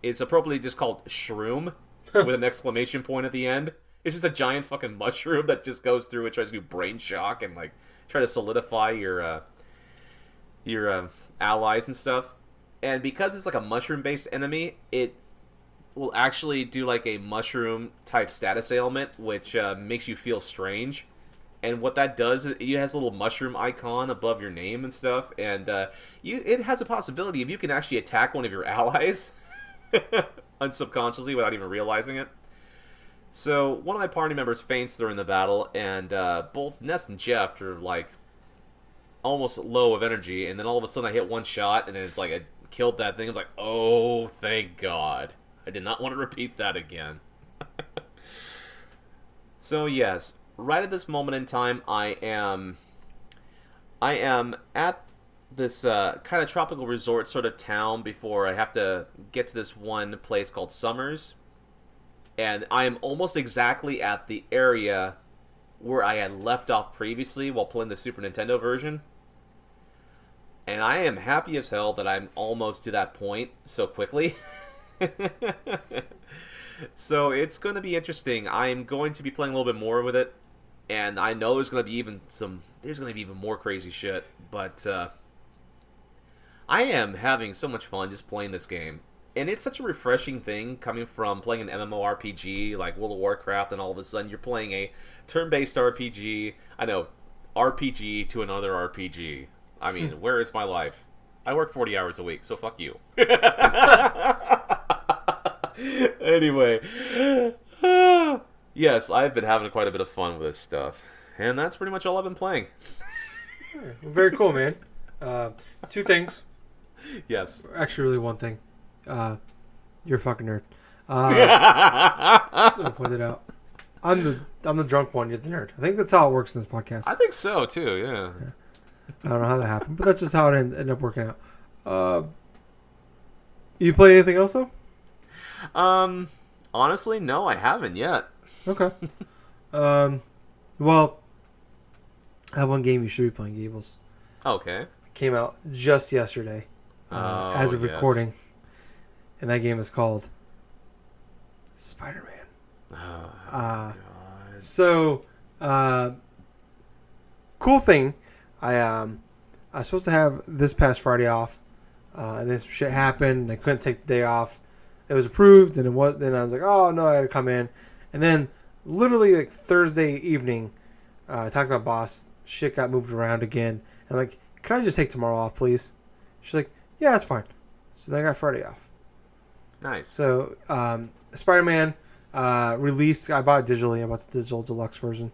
is appropriately just called Shroom, with an exclamation point at the end. It's just a giant fucking mushroom that just goes through and tries to do brain shock and like try to solidify your allies and stuff. And because it's like a mushroom-based enemy, it will actually do like a mushroom-type status ailment, which makes you feel strange. And what that does, it has a little mushroom icon above your name and stuff. And it has a possibility if you can actually attack one of your allies unsubconsciously without even realizing it. So one of my party members faints during the battle, and both Ness and Jeff are like almost low of energy. And then all of a sudden I hit one shot, and it's like I killed that thing. It's like, oh, thank God. I did not want to repeat that again. So yes, right at this moment in time, I am at this kind of tropical resort sort of town before I have to get to this one place called Summers. And I am almost exactly at the area where I had left off previously while playing the Super Nintendo version. And I am happy as hell that I'm almost to that point so quickly. So it's going to be interesting. I'm going to be playing a little bit more with it. And I know there's going to be even more crazy shit. But I am having so much fun just playing this game. And it's such a refreshing thing coming from playing an MMORPG like World of Warcraft, and all of a sudden you're playing a turn-based RPG. I know, RPG to another RPG. I mean, where is my life? I work 40 hours a week, so fuck you. Anyway. Yes, I've been having quite a bit of fun with this stuff. And that's pretty much all I've been playing. Very cool, man. 2 things. Yes. Actually, really one thing. You're a fucking nerd. I'm gonna point it out. I'm the drunk one. You're the nerd. I think that's how it works in this podcast. I think so too. Yeah. I don't know how that happened, but that's just how it ended up working out. You play anything else though? Honestly, no, I haven't yet. Okay. Well, I have one game you should be playing, Gables. Okay. It came out just yesterday, as of recording. And that game is called Spider-Man. Oh, God. So, cool thing, I was supposed to have this past Friday off, and this shit happened. And I couldn't take the day off. It was approved, and it was. Then I was like, oh no, I got to come in. And then, literally like Thursday evening, I talked to my boss. Shit got moved around again. And I'm like, can I just take tomorrow off, please? She's like, yeah, that's fine. So then I got Friday off. Nice. So, Spider-Man released. I bought it digitally. I bought the digital deluxe version.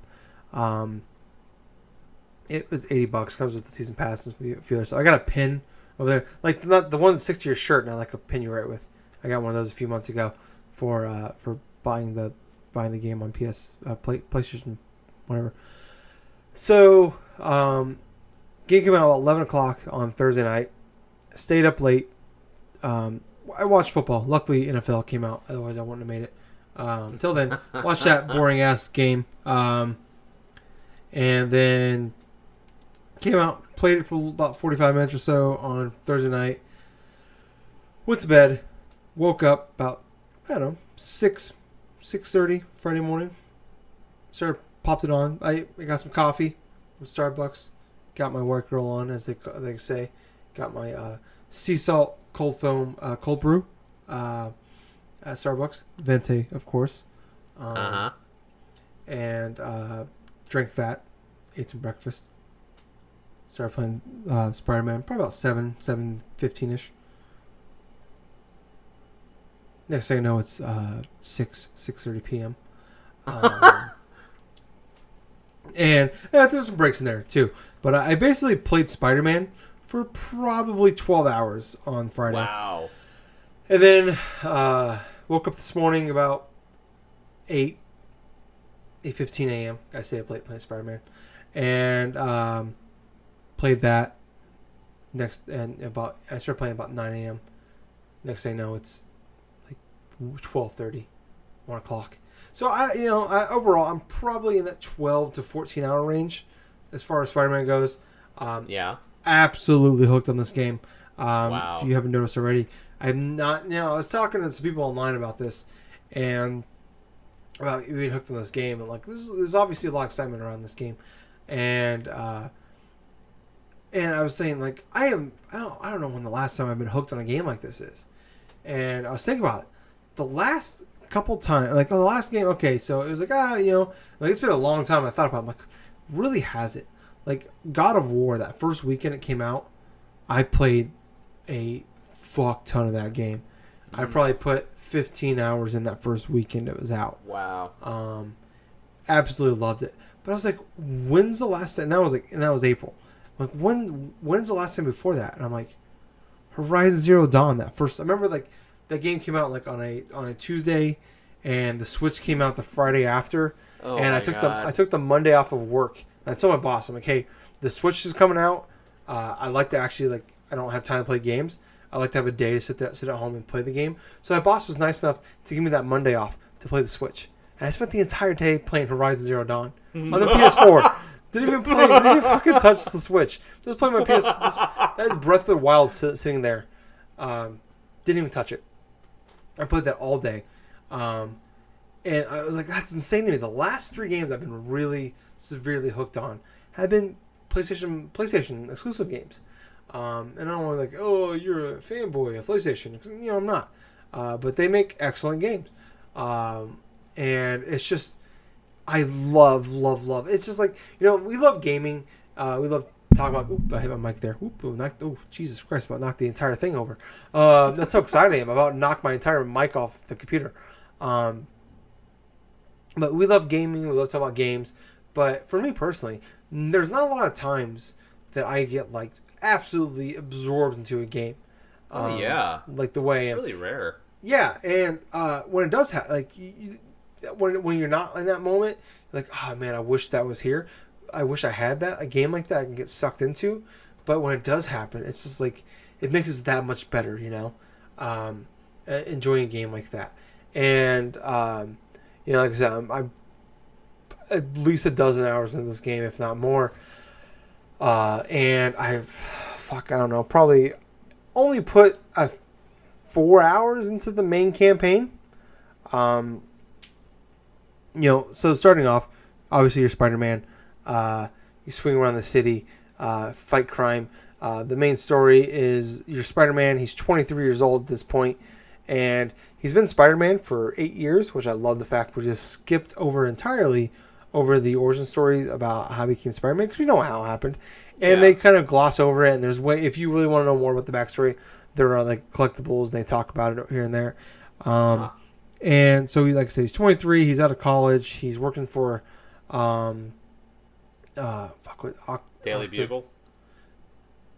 It was $80. Comes with the season pass and feeler. So I got a pin over there, like not the one that sticks to your shirt, and I like a pin you right with. I got one of those a few months ago for buying the game on PlayStation, whatever. So, game came out at 11 o'clock on Thursday night. Stayed up late. I watched football. Luckily, NFL came out. Otherwise, I wouldn't have made it. Until then, watched that boring-ass game. And then came out, played it for about 45 minutes or so on Thursday night. Went to bed. Woke up about, 6:30 Friday morning. Popped it on. I got some coffee from Starbucks. Got my white girl on, as they say. Got my sea salt cold foam cold brew at Starbucks. Venti, of course. And drank that. Ate some breakfast. Started playing Spider-Man. Probably about 7:15ish. Next thing I know, it's 6:30 p.m. And there's some breaks in there too. But I basically played Spider-Man for probably 12 hours on Friday. Wow. And then woke up this morning about 8:15 a.m. I say I played Spider-Man. And played that. I started playing about 9 a.m. Next thing I know, it's 12:30, 1 o'clock. So overall, I'm probably in that 12 to 14 hour range as far as Spider-Man goes. Yeah. Absolutely hooked on this game. Wow. If you haven't noticed already, I'm not. I was talking to some people online about this, and about being hooked on this game, and there's obviously a lot of excitement around this game, and I was saying I don't know when the last time I've been hooked on a game like this is, and I was thinking about it. The last couple times, the last game, okay, so it was it's been a long time. I thought about it, really has it? God of War, that first weekend it came out, I played a fuck ton of that game. I probably put 15 hours in that first weekend it was out. Wow. Absolutely loved it. But I was like, when's the last time? And that was April. When's the last time before that? And I'm like, Horizon Zero Dawn, that first. I remember that game came out on a Tuesday, and the Switch came out the Friday after. Oh, and I took the Monday off of work. And I told my boss, I'm like, hey, the Switch is coming out. I like to actually I don't have time to play games. I like to have a day to sit at home and play the game. So my boss was nice enough to give me that Monday off to play the Switch. And I spent the entire day playing Horizon Zero Dawn on the PS4. Didn't even fucking touch the Switch. Just playing my PS. That Breath of the Wild sitting there. Didn't even touch it. I played that all day. And I was like, that's insane to me. The last 3 games I've been really severely hooked on have been PlayStation exclusive games. And I don't want to oh, you're a fanboy of PlayStation. I'm not. But they make excellent games. And it's just, I love. It's just we love gaming. We love talking about, I hit my mic there. Jesus Christ, about knocked the entire thing over. That's how excited I am. About to knock my entire mic off the computer. But we love gaming. We love talking about games. But for me personally, there's not a lot of times that I get absolutely absorbed into a game. Yeah. The way it's really rare. Yeah, and when it does happen, when you're not in that moment, you're like, oh man, I wish that was here. I wish I had a game like that I can get sucked into. But when it does happen, it's just it makes it that much better, enjoying a game like that. And like I said, I'm at least a dozen hours in this game, if not more. And I don't know, probably only put 4 hours into the main campaign. So starting off, obviously you're Spider-Man. You swing around the city, fight crime. The main story is you're Spider-Man. He's 23 years old at this point, and he's been Spider-Man for 8 years, which I love the fact we just skipped over entirely over the origin stories about how he became Spider-Man, because we know how it happened. And they kind of gloss over it, and there's if you really want to know more about the backstory, there are like collectibles, they talk about it here and there. And so, like I said, he's 23, he's out of college, he's working for Daily Bugle?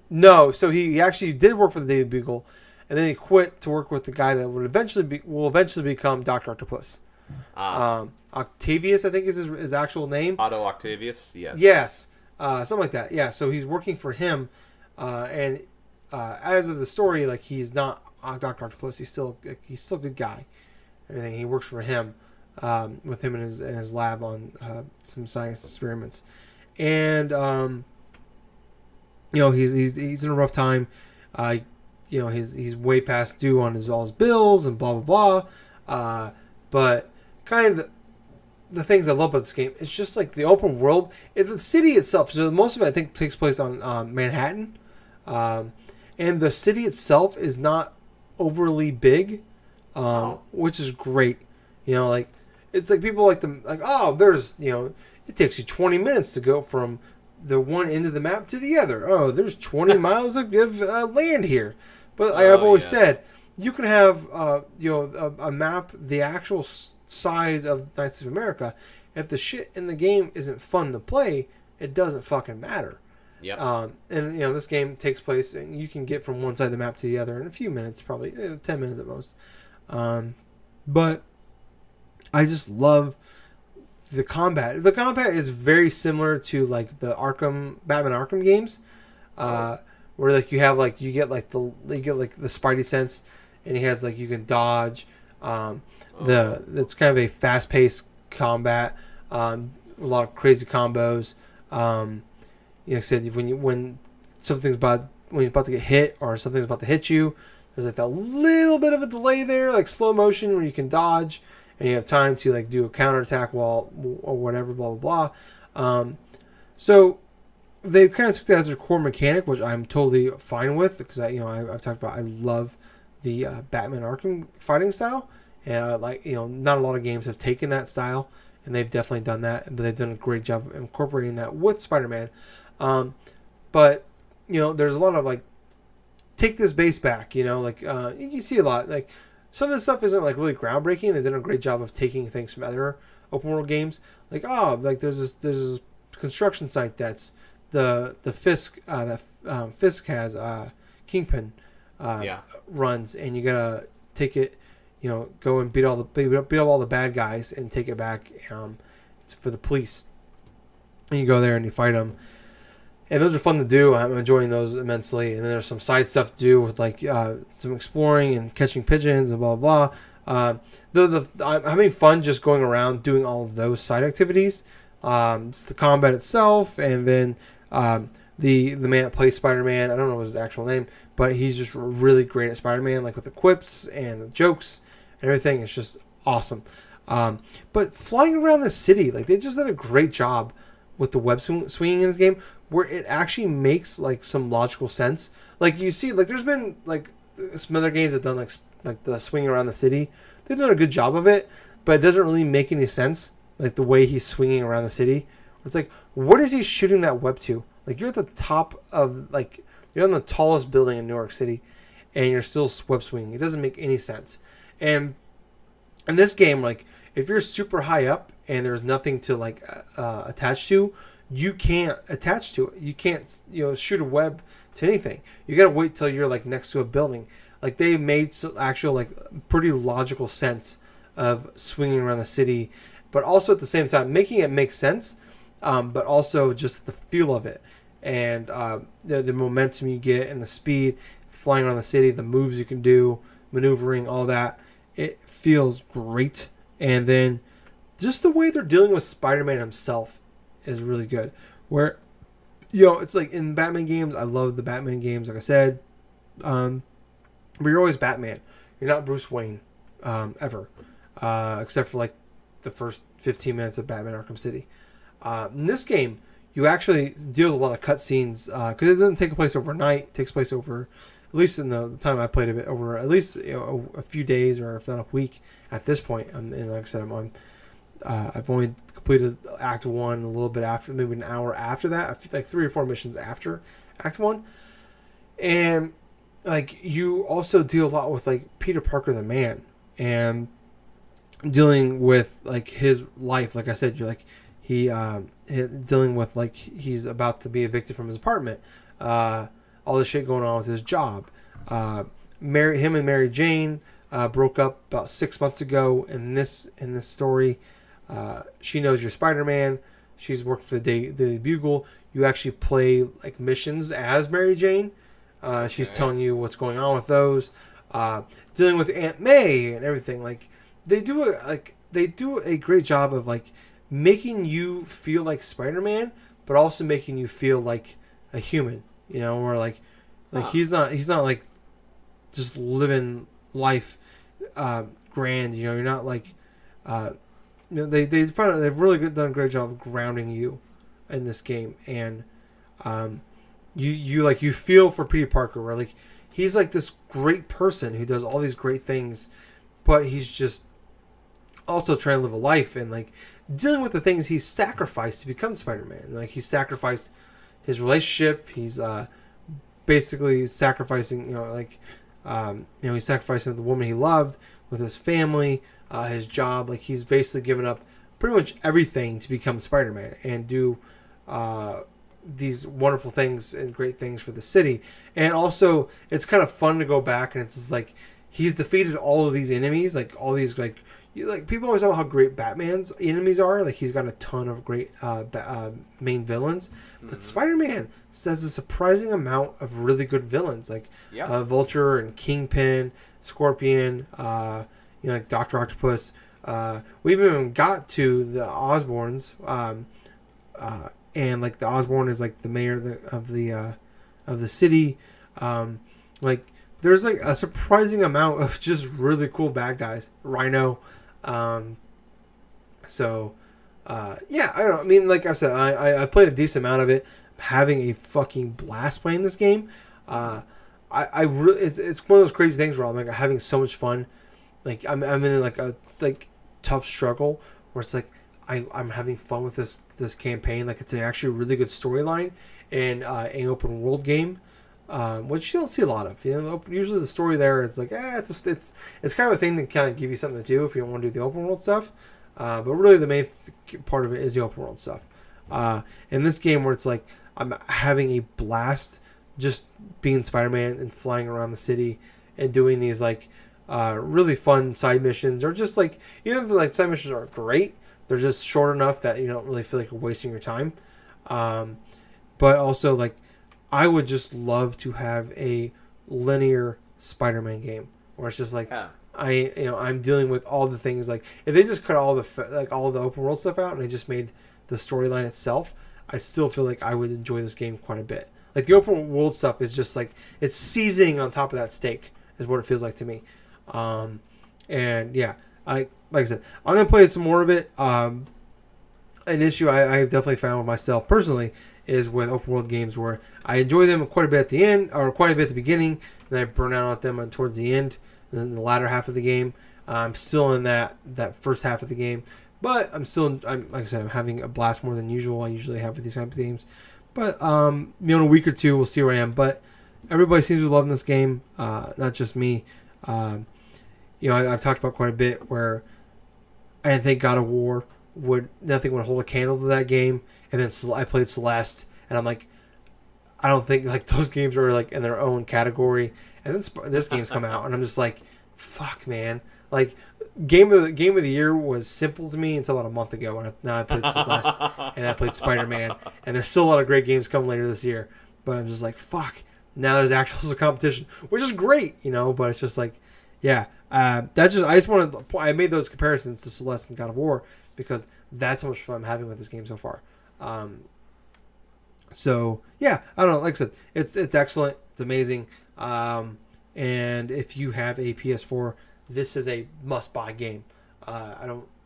No, so he actually did work for the Daily Bugle, and then he quit to work with the guy that will eventually become Dr. Octopus. Octavius, I think is his actual name. Otto Octavius, yes. Yes, something like that. Yeah, so he's working for him, and as of the story, like he's not Dr. Octopus. He's still a good guy. Everything, he works for him, with him in his lab on some science experiments, and he's in a rough time. He's way past due on all his bills and blah blah blah. But kind of the things I love about this game, it's just like the open world, the city itself. So most of it I think takes place on Manhattan, and the city itself is not overly big, which is great. Like it's like people like there's it takes you 20 minutes to go from the one end of the map to the other. Oh, there's 20 miles of land here. But I've always said, you can have a map the actual size of Knights of America. If the shit in the game isn't fun to play, it doesn't fucking matter. Yep. And this game takes place, and you can get from one side of the map to the other in a few minutes, probably 10 minutes at most. But I just love the combat. The combat is very similar to like the Batman Arkham games, where like you get the Spidey sense, and he has like you can dodge. It's kind of a fast-paced combat, a lot of crazy combos. Like I said, when something's when you're about to get hit or something's about to hit you, there's like that little bit of a delay there, like slow motion, where you can dodge and you have time to like do a counterattack or whatever, blah blah blah. So they kind of took that as their core mechanic, which I'm totally fine with, because I've talked about I love the Batman Arkham fighting style, and not a lot of games have taken that style, and they've definitely done that, but they've done a great job of incorporating that with Spider-Man. But there's a lot of like take this base back, you see a lot like some of this stuff isn't like really groundbreaking. They've done a great job of taking things from other open world games, there's this construction site that's the Fisk Fisk has Kingpin runs, and you gotta take it, go and beat up all the bad guys and take it back for the police, and you go there and you fight them. And those are fun to do. I'm enjoying those immensely. And then there's some side stuff to do with like some exploring and catching pigeons and blah blah blah. I'm having fun just going around doing all of those side activities. It's the combat itself, and then the man that plays Spider-Man, I don't know his actual name, but he's just really great at Spider-Man, like with the quips and the jokes and everything. It's just awesome. But flying around the city, like they just did a great job with the web swinging in this game, where it actually makes like some logical sense. Like you see, like there's been like some other games that done like the swing around the city. They've done a good job of it, but it doesn't really make any sense. Like the way he's swinging around the city, it's like, what is he shooting that web to? Like you're at the top of you're on the tallest building in New York City, and you're still web swinging. It doesn't make any sense. And in this game, like if you're super high up and there's nothing to attach to, you can't attach to it. You can't shoot a web to anything. You gotta wait till you're like next to a building. Like they made actual like pretty logical sense of swinging around the city, but also at the same time making it make sense, but also just the feel of it, and the momentum you get and the speed flying around the city, the moves you can do, maneuvering, all that. It feels great. And then just the way they're dealing with Spider-Man himself is really good. Where, it's like in Batman games, I love the Batman games, like I said. But you're always Batman. You're not Bruce Wayne, ever. Except for like the first 15 minutes of Batman Arkham City. In this game, you actually deal with a lot of cutscenes because it doesn't take place overnight. It takes place over, at least in the time I played it, over at least a few days or if not a week at this point. And like I said, I've only completed Act 1 a little bit after, maybe an hour after that, like 3 or 4 missions after Act 1. And like you also deal a lot with like Peter Parker the man and dealing with like his life. Like I said, you're like dealing with like he's about to be evicted from his apartment, all this shit going on with his job. Him and Mary Jane broke up about 6 months ago. In this story, she knows you're Spider-Man. She's working for the Daily Bugle. You actually play like missions as Mary Jane. She's telling you what's going on with those. Dealing with Aunt May and everything. Like they do a great job of like making you feel like Spider-Man, but also making you feel like a human. You know, or like he's not like just living life grand. You know, you're not like they've really done a great job of grounding you in this game, and you feel for Peter Parker, where like he's like this great person who does all these great things, but he's just also trying to live a life and like dealing with the things he's sacrificed to become Spider-Man. Like he sacrificed his relationship. He's basically sacrificing, he's sacrificing the woman he loved with his family, his job. Like he's basically given up pretty much everything to become Spider-Man and do these wonderful things and great things for the city. And also, it's kind of fun to go back and it's just like he's defeated all of these enemies, like all these like people always talk about how great Batman's enemies are. Like he's got a ton of great main villains, but Spider-Man has a surprising amount of really good villains, like Vulture and Kingpin, Scorpion, like Dr. Octopus. We even got to the Osborns, and like the Osborn is like the mayor of the city. Like there's like a surprising amount of just really cool bad guys. Rhino. I don't know. I mean, like I said, I played a decent amount of it. I'm having a fucking blast playing this game. I really, it's one of those crazy things where I'm like having so much fun. Like I'm in like a tough struggle where it's like I'm having fun with this campaign. Like it's actually a really good storyline and an open world game. Which you don't see a lot of. Usually the story there is like, it's kind of a thing that kind of give you something to do if you don't want to do the open world stuff. But really the main part of it is the open world stuff. In this game where it's like I'm having a blast just being Spider-Man and flying around the city and doing these like really fun side missions, or just like even though like side missions aren't great, they're just short enough that you don't really feel like you're wasting your time. But also like I would just love to have a linear Spider-Man game where it's just like I'm dealing with all the things. Like if they just cut all the open world stuff out and they just made the storyline itself, I still feel like I would enjoy this game quite a bit. Like the open world stuff is just like it's seasoning on top of that steak is what it feels like to me. And yeah, like I said, I'm gonna play some more of it. An issue I've definitely found with myself personally is with open world games where I enjoy them quite a bit at the end, or quite a bit at the beginning, and then I burn out at them towards the end, and then the latter half of the game. I'm still in that first half of the game, but I'm like I said, I'm having a blast more than usual. I usually have with these kinds of games, but in a week or two we'll see where I am. But everybody seems to be loving this game, not just me. I've talked about quite a bit where I didn't think God of War nothing would hold a candle to that game, and then I played Celeste, and I'm like, I don't think like those games are like in their own category, and then this game's come out, and I'm just like, fuck, man. Like game of the year was simple to me until about a month ago when I played Celeste and I played Spider-Man, and there's still a lot of great games coming later this year, but I'm just like, fuck. Now there's actual competition, which is great, but it's just like, yeah. I made those comparisons to Celeste and God of War because that's how much fun I'm having with this game so far. So yeah, I don't know. Like I said, it's excellent. It's amazing. And if you have a PS4, this is a must-buy game.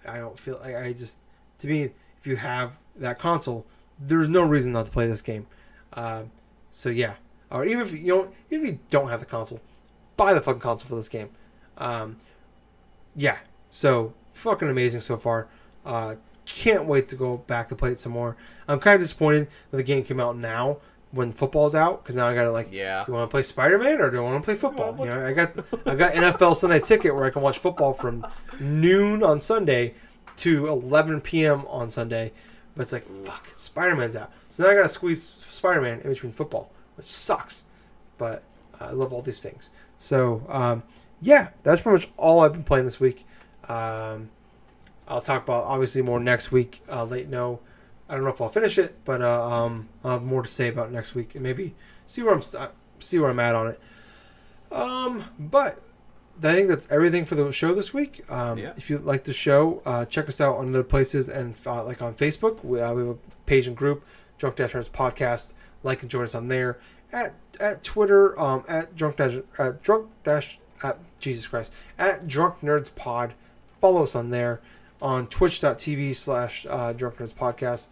I don't feel I just, to me, if you have that console, there's no reason not to play this game. So yeah, or even if you don't have the console, buy the fucking console for this game. Yeah, so fucking amazing so far. Can't wait to go back to play it some more. I'm kind of disappointed that the game came out now when football's out, because now I gotta do you want to play Spider-Man or do I want to play football? I got NFL Sunday Ticket where I can watch football from noon on Sunday to 11 p.m. on Sunday, but it's like, fuck, Spider-Man's out, so now I gotta squeeze Spider-Man in between football, which sucks, but I love all these things. So yeah, that's pretty much all I've been playing this week. I'll talk about obviously more next week. I don't know if I'll finish it, but I'll have more to say about next week and maybe see where I'm at on it. But I think that's everything for the show this week. If you like the show, check us out on other places, and like on Facebook, we have a page and group, Drunk Dash Nerds Podcast. Like and join us on there. At Twitter, at Drunk Nerds Pod. Follow us on there. On twitch.tv/Drunk Nerds Podcast.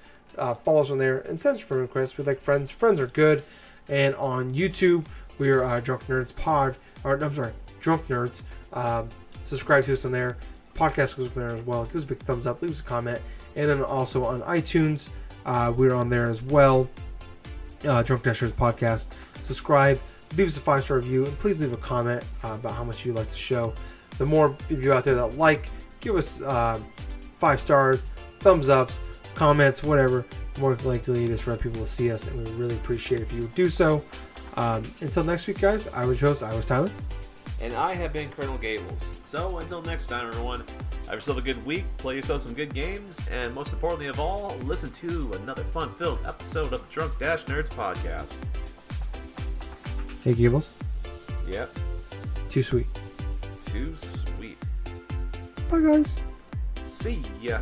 Follow us on there and send us friend requests. We like friends. Friends are good. And on YouTube, we are Drunk Nerds Pod. Drunk Nerds. Subscribe to us on there. Podcast goes up there as well. Give us a big thumbs up. Leave us a comment. And then also on iTunes, we're on there as well. Drunk Nerds Podcast. Subscribe. Leave us a 5-star review. And please leave a comment about how much you like the show. The more of you out there that give us 5 stars, thumbs ups, comments, whatever. More likely it is for people to see us, and we really appreciate it if you would do so. Until next week, guys, I was your host, I was Tyler. And I have been Colonel Gables. So until next time, everyone, have yourself a good week, play yourself some good games, and most importantly of all, listen to another fun-filled episode of Drunk Dash Nerds Podcast. Hey, Gables. Yep. Too sweet. Too sweet. Bye, guys. See ya.